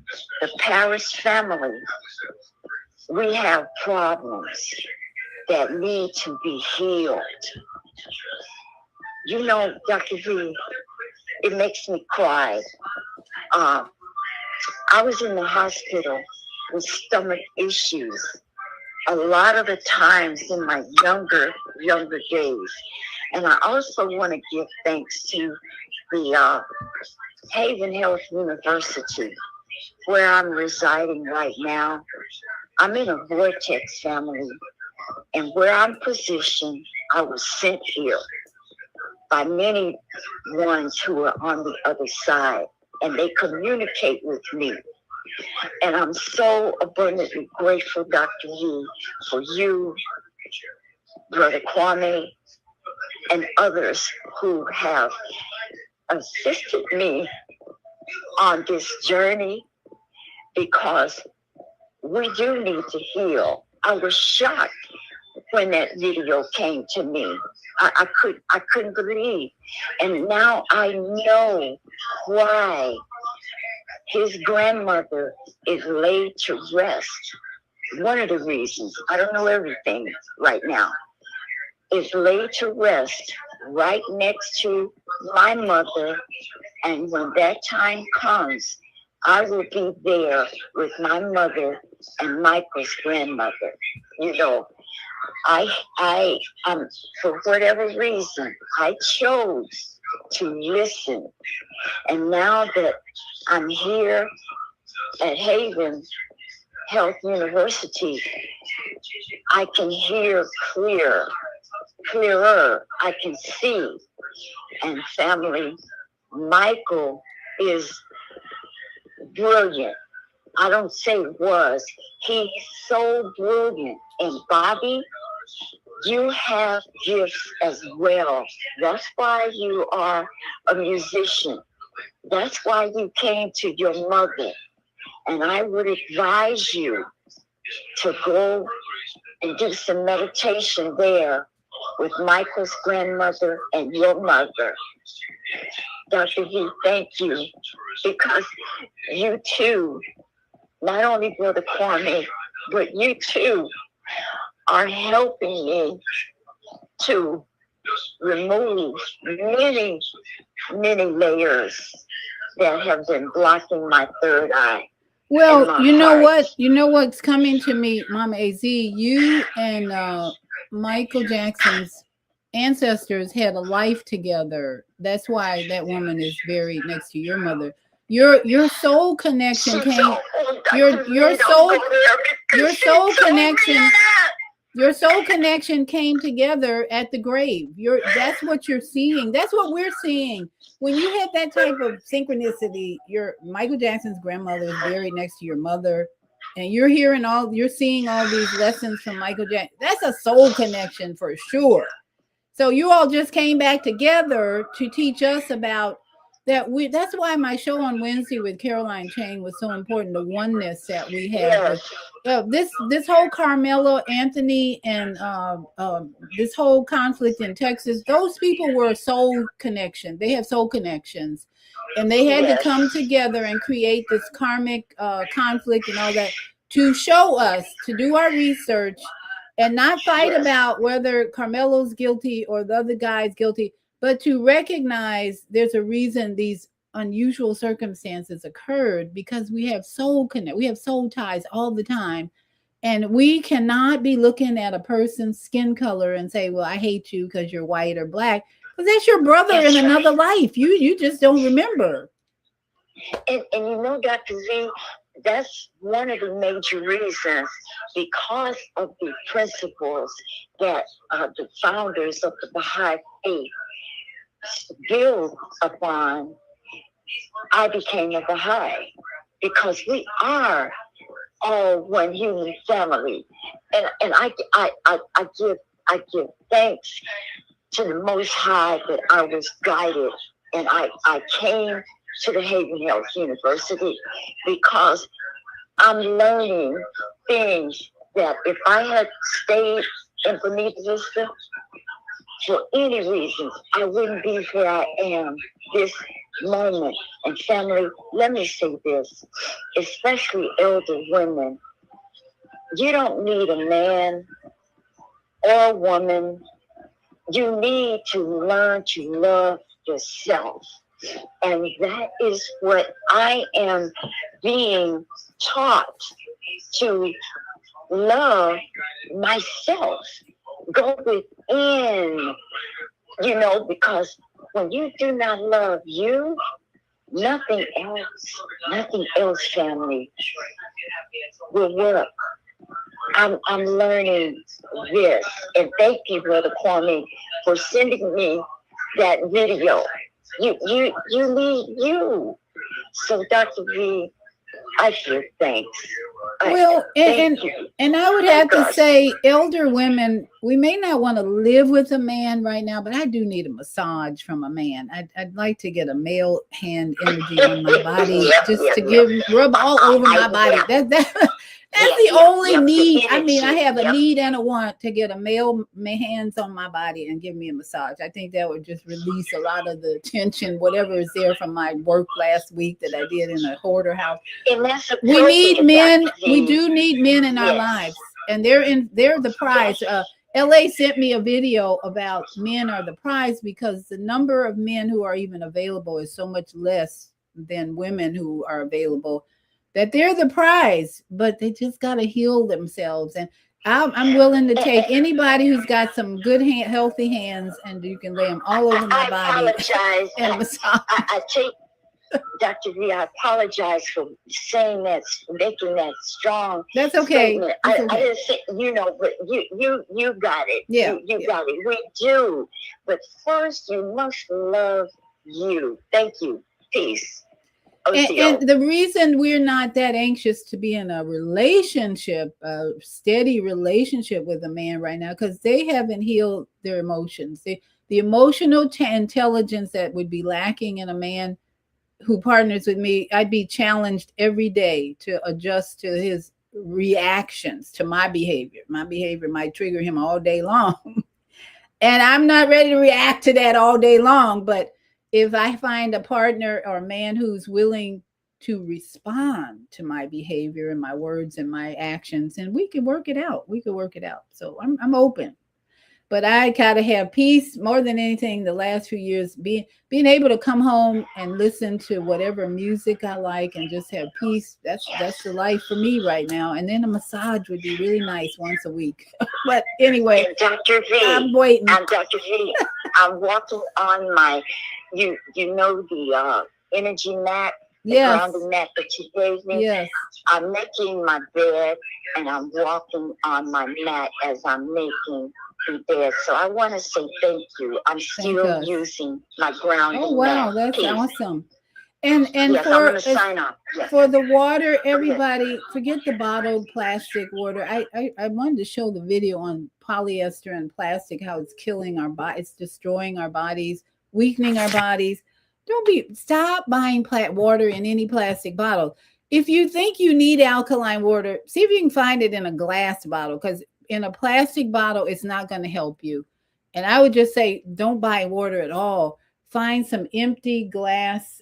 the Paris family, we have problems that need to be healed. You know, Dr. V, it makes me cry. I was in the hospital with stomach issues a lot of the times in my younger days. And I also want to give thanks to the Haven Health University, where I'm residing right now. I'm in a vortex family, and where I'm positioned, I was sent here by many ones who are on the other side, and they communicate with me. And I'm so abundantly grateful, Dr. V, for you, Brother Kwame, and others who have assisted me on this journey, because we do need to heal. I was shocked when that video came to me. I couldn't believe. And now I know why his grandmother is laid to rest. One of the reasons, I don't know everything right now, is laid to rest right next to my mother. And when that time comes, I will be there with my mother and Michael's grandmother. You know, I for whatever reason, I chose to listen. And now that I'm here at Haven Health University, I can hear clearer. I can see. And family, Michael is brilliant. I don't say was. He's so brilliant. And Bobby, you have gifts as well. That's why you are a musician. That's why you came to your mother. And I would advise you to go and do some meditation there with Michael's grandmother and your mother. Dr. V, thank you, because you too, not only Brother Kwame, but you too are helping me to remove many, many layers that have been blocking my third eye. Well, you know what? You know what's coming to me, Mama AZ? You and Michael Jackson's ancestors had a life together. That's why that woman is buried next to your mother. Your soul connection came. Your soul connection came together at the grave. That's what you're seeing. That's what we're seeing. When you had that type of synchronicity, your Michael Jackson's grandmother is buried next to your mother, and you're seeing all these lessons from Michael Jackson. That's a soul connection for sure. So you all just came back together to teach us about that. That's why my show on Wednesday with Caroline Chang was so important. The oneness that we have. This whole Carmelo Anthony and this whole conflict in Texas, those people were soul connection. They have soul connections, and they had to come together and create this karmic conflict and all that to show us, to do our research and not fight about whether Carmelo's guilty or the other guy's guilty, but to recognize there's a reason these unusual circumstances occurred, because we have soul ties all the time, and we cannot be looking at a person's skin color and say, well, I hate you because you're white or black, because that's your brother in another life. You just don't remember. And you know, Dr. Z, that's one of the major reasons, because of the principles that the founders of the Baha'i faith build upon. I became a Baha'i, because we are all one human family, and I give thanks to the Most High that I was guided, and I came to the Haven Health University, because I'm learning things that if I had stayed in Bonita Vista for any reasons, I wouldn't be where I am this moment. And family, let me say this, especially elder women, you don't need a man or a woman. You need to learn to love yourself. And that is what I am being taught, to love myself. Go within Because when you do not love you, nothing else, family, will work. I'm learning this, and thank you, Brother Kwame, for sending me that video. You need you. So, Dr. V, I give thanks. Well, and I would have to say, elder women, we may not want to live with a man right now, but I do need a massage from a man. I'd like to get a male hand energy on my body, just to rub all over my body. That's the only need. I mean, I have a need and a want to get a male hands on my body and give me a massage. I think that would just release a lot of the tension, whatever is there from my work last week that I did in a hoarder house. We need men. We do need men in our lives, and they're the prize. LA sent me a video about men are the prize because the number of men who are even available is so much less than women who are available. That they're the prize, but they just got to heal themselves. And I'm willing to take anybody who's got some good, healthy hands, and you can lay them all over my body. Apologize. And massage. I take, Dr. V, I apologize for saying that, making that strong. That's okay. I didn't say, but you got it. Yeah, you got it. We do. But first, you must love you. Thank you. Peace. And the reason we're not that anxious to be in a relationship, a steady relationship with a man right now, because they haven't healed their emotions. The emotional intelligence that would be lacking in a man who partners with me, I'd be challenged every day to adjust to his reactions to my behavior. My behavior might trigger him all day long. And I'm not ready to react to that all day long, but if I find a partner or a man who's willing to respond to my behavior and my words and my actions, and we can work it out. So I'm open. But I gotta have peace more than anything. The last few years, being able to come home and listen to whatever music I like and just have peace. That's the life for me right now. And then a massage would be really nice once a week. But anyway, and Dr. V, I'm waiting. I'm Dr. V. I'm walking on my, the energy mat. The grounding mat that you gave me. Yes. I'm making my bed and I'm walking on my mat as I'm making the bed. So I want to say thank you. I'm still using my grounding mat. Oh wow, that's awesome. And yes, for, I'm going to sign off. Yes. For the water, everybody forget the bottled plastic water. I wanted to show the video on polyester and plastic, how it's killing our body, it's destroying our bodies, weakening our bodies. Stop buying water in any plastic bottle. If you think you need alkaline water, see if you can find it in a glass bottle, because in a plastic bottle, it's not going to help you. And I would just say, don't buy water at all. Find some empty glass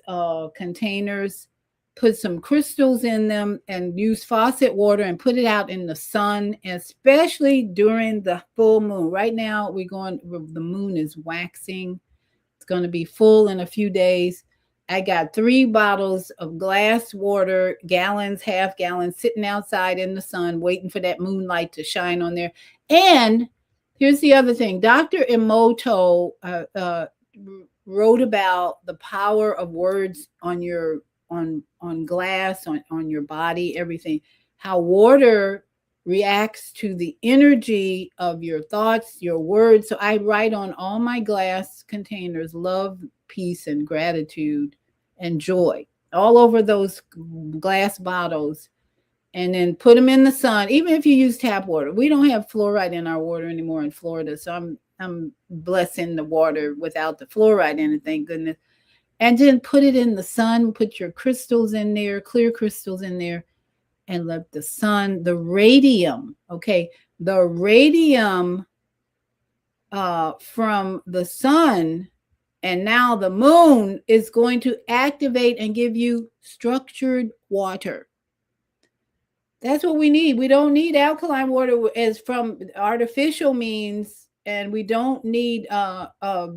containers, put some crystals in them, and use faucet water and put it out in the sun, especially during the full moon. Right now, the moon is waxing. It's going to be full in a few days. I got 3 bottles of glass water, gallons, half gallons, sitting outside in the sun, waiting for that moonlight to shine on there. And here's the other thing. Dr. Emoto wrote about the power of words on your on glass, on your body, everything. How water reacts to the energy of your thoughts, your words. So I write on all my glass containers love, peace, and gratitude and joy all over those glass bottles, and then put them in the sun. Even if you use tap water, we don't have fluoride in our water anymore in Florida, so I'm blessing the water without the fluoride in it, thank goodness. And then put it in the sun, put your crystals in there, clear crystals in there, and let the sun, the radium from the sun and now the moon is going to activate and give you structured water. That's what we need. We don't need alkaline water as from artificial means, and we don't need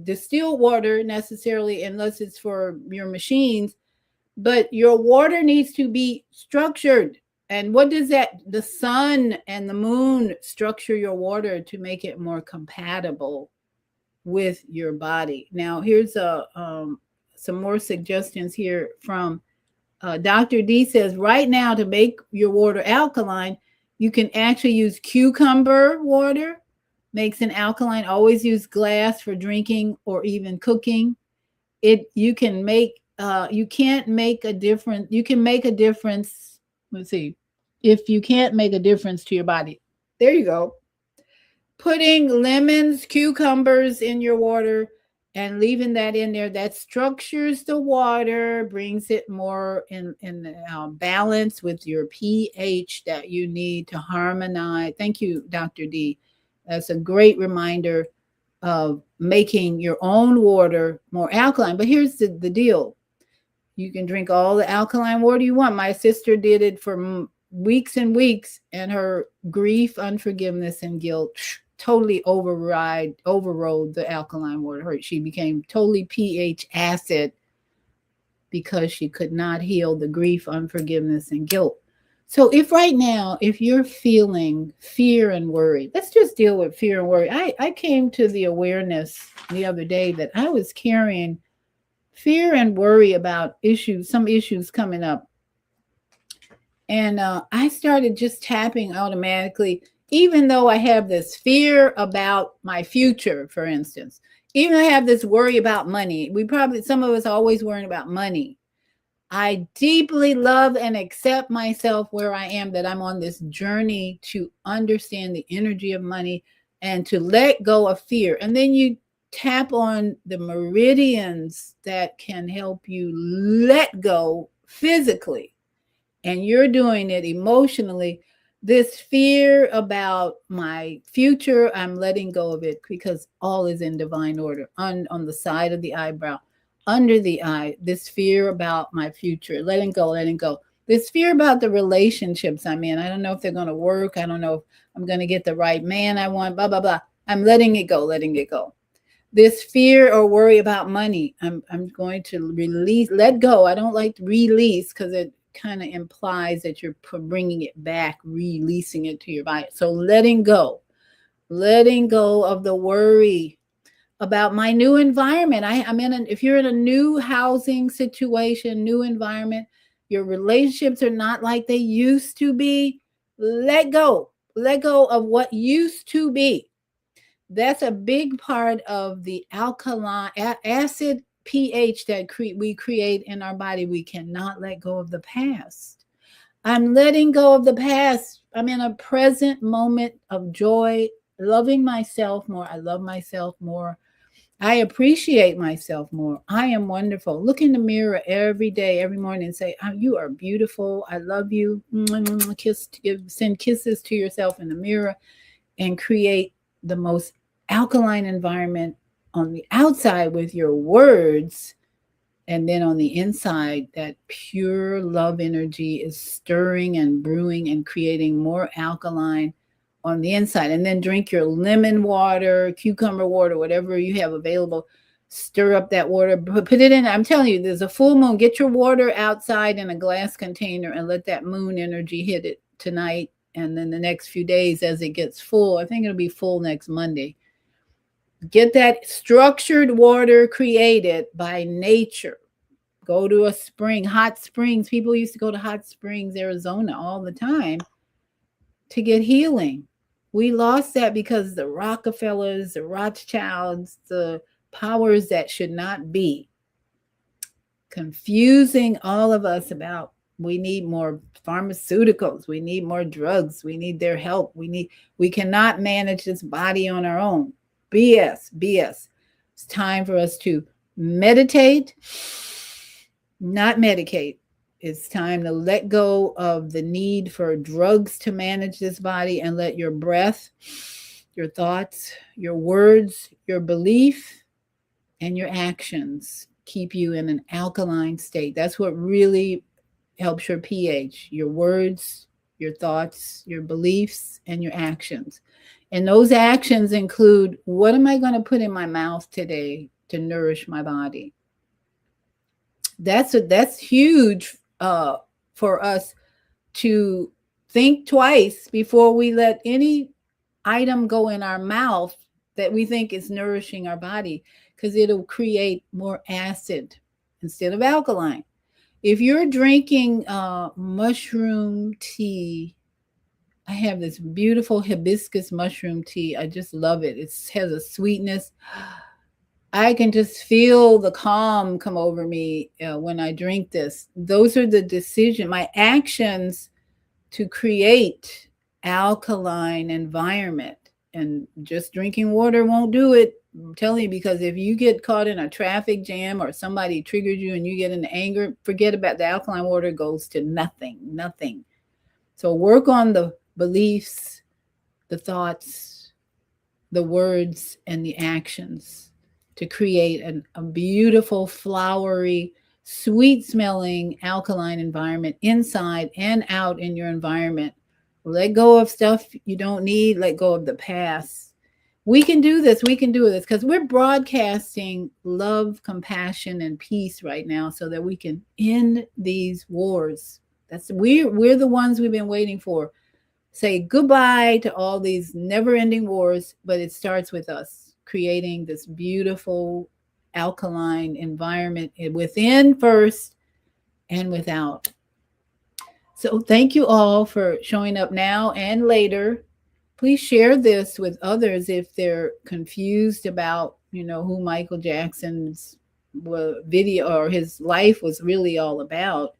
distilled water necessarily unless it's for your machines. But your water needs to be structured. And what does the sun and the moon structure your water to make it more compatible with your body. Now, here's some more suggestions here from Dr. D says, right now to make your water alkaline, you can actually use cucumber water, makes an alkaline. Always use glass for drinking or even cooking. You can't make a difference. You can make a difference. Let's see. If you can't make a difference to your body, there you go. Putting lemons, cucumbers in your water and leaving that in there, that structures the water, brings it more in balance with your pH that you need to harmonize. Thank you, Dr. D. That's a great reminder of making your own water more alkaline. But here's the deal. You can drink all the alkaline water you want. My sister did it for weeks and weeks, and her grief, unforgiveness, and guilt totally overrode the alkaline water. She became totally pH acid because she could not heal the grief, unforgiveness, and guilt. So if right now, if you're feeling fear and worry, let's just deal with fear and worry. I came to the awareness the other day that I was carrying fear and worry about some issues coming up. And I started just tapping automatically, even though I have this fear about my future, for instance. Even I have this worry about money. Some of us are always worrying about money. I deeply love and accept myself where I am, that I'm on this journey to understand the energy of money and to let go of fear. And then you tap on the meridians that can help you let go physically. And you're doing it emotionally. This fear about my future, I'm letting go of it because all is in divine order. On the side of the eyebrow, under the eye, this fear about my future, letting go. This fear about the relationships I'm in. I don't know if they're going to work. I don't know if I'm going to get the right man I want, blah, blah, blah. I'm letting it go. This fear or worry about money, I'm going to let go. I don't like to release because it kind of implies that you're bringing it back, releasing it to your body. So letting go of the worry about my new environment. If you're in a new housing situation, new environment, your relationships are not like they used to be. Let go of what used to be. That's a big part of the alkaline acid pH that we create in our body. We cannot let go of the past. I'm letting go of the past. I'm in a present moment of joy, loving myself more. I love myself more. I appreciate myself more. I am wonderful. Look in the mirror every day, every morning, and say, oh, you are beautiful. I love you. Send kisses to yourself in the mirror and create the most alkaline environment on the outside with your words, and then on the inside, that pure love energy is stirring and brewing and creating more alkaline on the inside. And then drink your lemon water, cucumber water, whatever you have available. Stir up that water, put it in. I'm telling you, there's a full moon. Get your water outside in a glass container and let that moon energy hit it tonight. And then the next few days as it gets full, I think it'll be full next Monday. Get that structured water created by nature. Go to a spring, hot springs. People used to go to hot springs, Arizona all the time to get healing. We lost that because the Rockefellers, the Rothschilds, the powers that should not be, confusing all of us about we need more pharmaceuticals. We need more drugs. We need their help. We cannot manage this body on our own. BS. It's time for us to meditate, not medicate. It's time to let go of the need for drugs to manage this body and let your breath, your thoughts, your words, your belief, and your actions keep you in an alkaline state. That's what really helps your pH, your words, your thoughts, your beliefs, and your actions. And those actions include, what am I going to put in my mouth today to nourish my body? That's huge for us to think twice before we let any item go in our mouth that we think is nourishing our body, because it'll create more acid instead of alkaline. If you're drinking mushroom tea, I have this beautiful hibiscus mushroom tea. I just love it. It has a sweetness. I can just feel the calm come over me when I drink this. Those are the decisions, my actions to create alkaline environment. And just drinking water won't do it. I'm telling you, because if you get caught in a traffic jam or somebody triggers you and you get into anger, forget about the alkaline water, goes to nothing. So work on the beliefs, the thoughts, the words, and the actions to create a beautiful, flowery, sweet-smelling alkaline environment inside and out in your environment. Let go of stuff you don't need. Let go of the past. We can do this. We can do this because we're broadcasting love, compassion, and peace right now so that we can end these wars. We're the ones we've been waiting for. Say goodbye to all these never-ending wars, but it starts with us creating this beautiful alkaline environment within first and without. So thank you all for showing up now and later. Please share this with others if they're confused about, who Michael Jackson's video or his life was really all about.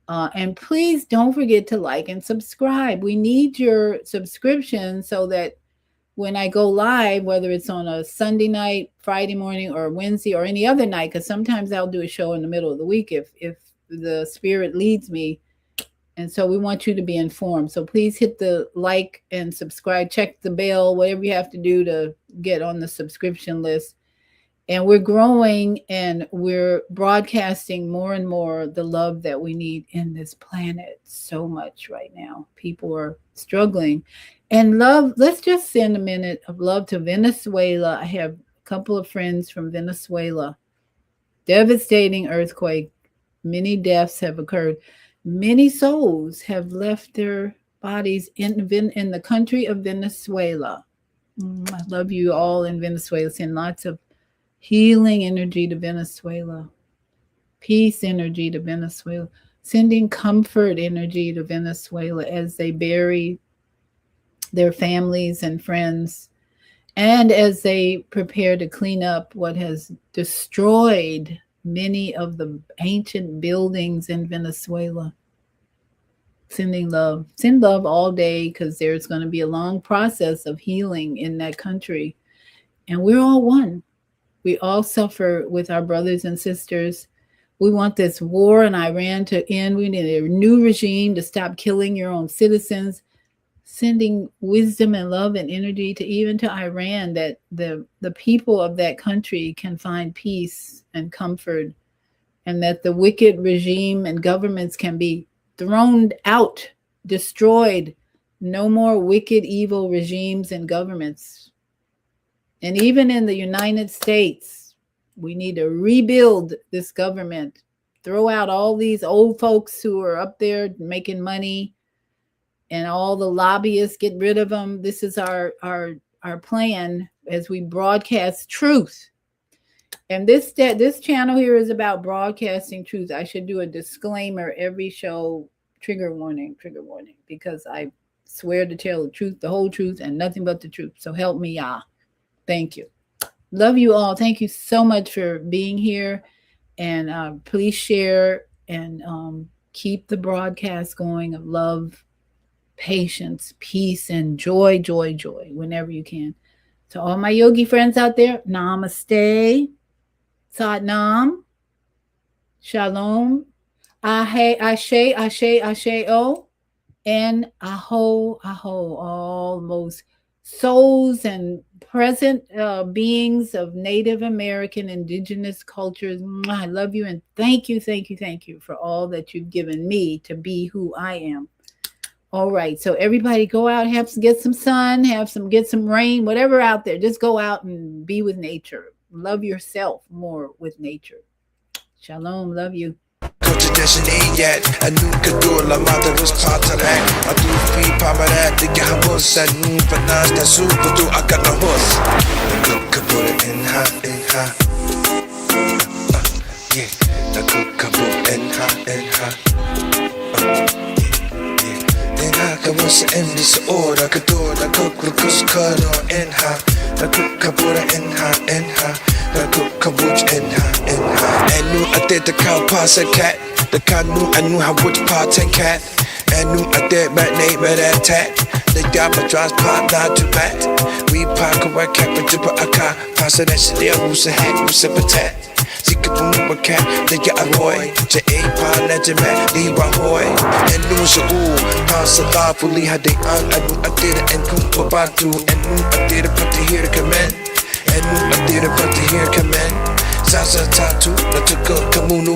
And please don't forget to like and subscribe. We need your subscription so that when I go live, whether it's on a Sunday night, Friday morning, or Wednesday, or any other night, because sometimes I'll do a show in the middle of the week if the spirit leads me. And so we want you to be informed. So please hit the like and subscribe, check the bell, whatever you have to do to get on the subscription list. And we're growing and we're broadcasting more and more the love that we need in this planet so much right now. People are struggling. And love, let's just send a minute of love to Venezuela. I have a couple of friends from Venezuela. Devastating earthquake. Many deaths have occurred. Many souls have left their bodies in the country of Venezuela. I love you all in Venezuela. Send lots of healing energy to Venezuela. Peace energy to Venezuela. Sending comfort energy to Venezuela as they bury their families and friends, and as they prepare to clean up what has destroyed many of the ancient buildings in Venezuela. Sending love. Send love all day, because there's going to be a long process of healing in that country. And we're all one. We all suffer with our brothers and sisters. We want this war in Iran to end. We need a new regime to stop killing your own citizens. Sending wisdom and love and energy to Iran, that the people of that country can find peace and comfort, and that the wicked regime and governments can be thrown out, destroyed. No more wicked, evil regimes and governments. And even in the United States, we need to rebuild this government. Throw out all these old folks who are up there making money, and all the lobbyists, get rid of them. This is our plan as we broadcast truth. And this channel here is about broadcasting truth. I should do a disclaimer every show, trigger warning, because I swear to tell the truth, the whole truth, and nothing but the truth. So help me, Yah. Thank you. Love you all. Thank you so much for being here. And please share and keep the broadcast going of love, patience, peace, and joy, whenever you can. To all my yogi friends out there, namaste, sat nam, shalom, ahe, ashe, o, and aho, all most souls and present beings of Native American indigenous cultures. I love you and thank you for all that you've given me to be who I am. All right, so everybody go out, get some sun, get some rain, whatever out there. Just go out and be with nature. Love yourself more with nature. Shalom, love you. your destiny yet. A new Kadula, mother was part of that. I do free Pamarat, the Yahamus, and Noon Panas, the super do I got no horse. The cook can put it in her, yeah. The cook can put it in her, in her. Can was in this order, could do the cook with cut on in her. The cook can put it in her, the cook can put in her. And knew I did the cow pass a cat. The cat knew I knew how would part and cat. And knew I did my name at that tat. The got my drives part not too bad. We park away cap and jibber a car. Pass it as there who's a hat, who's a patat. Zika boom a cat, they get a boy. To a pan legend man, leave a hoy. And knew so ooh, pass a lawfully had they on. I knew I did it and cool about to. And knew I did it but to hear the command. And knew I did it but to hear command. Zaza tattoo, I took a kamunu.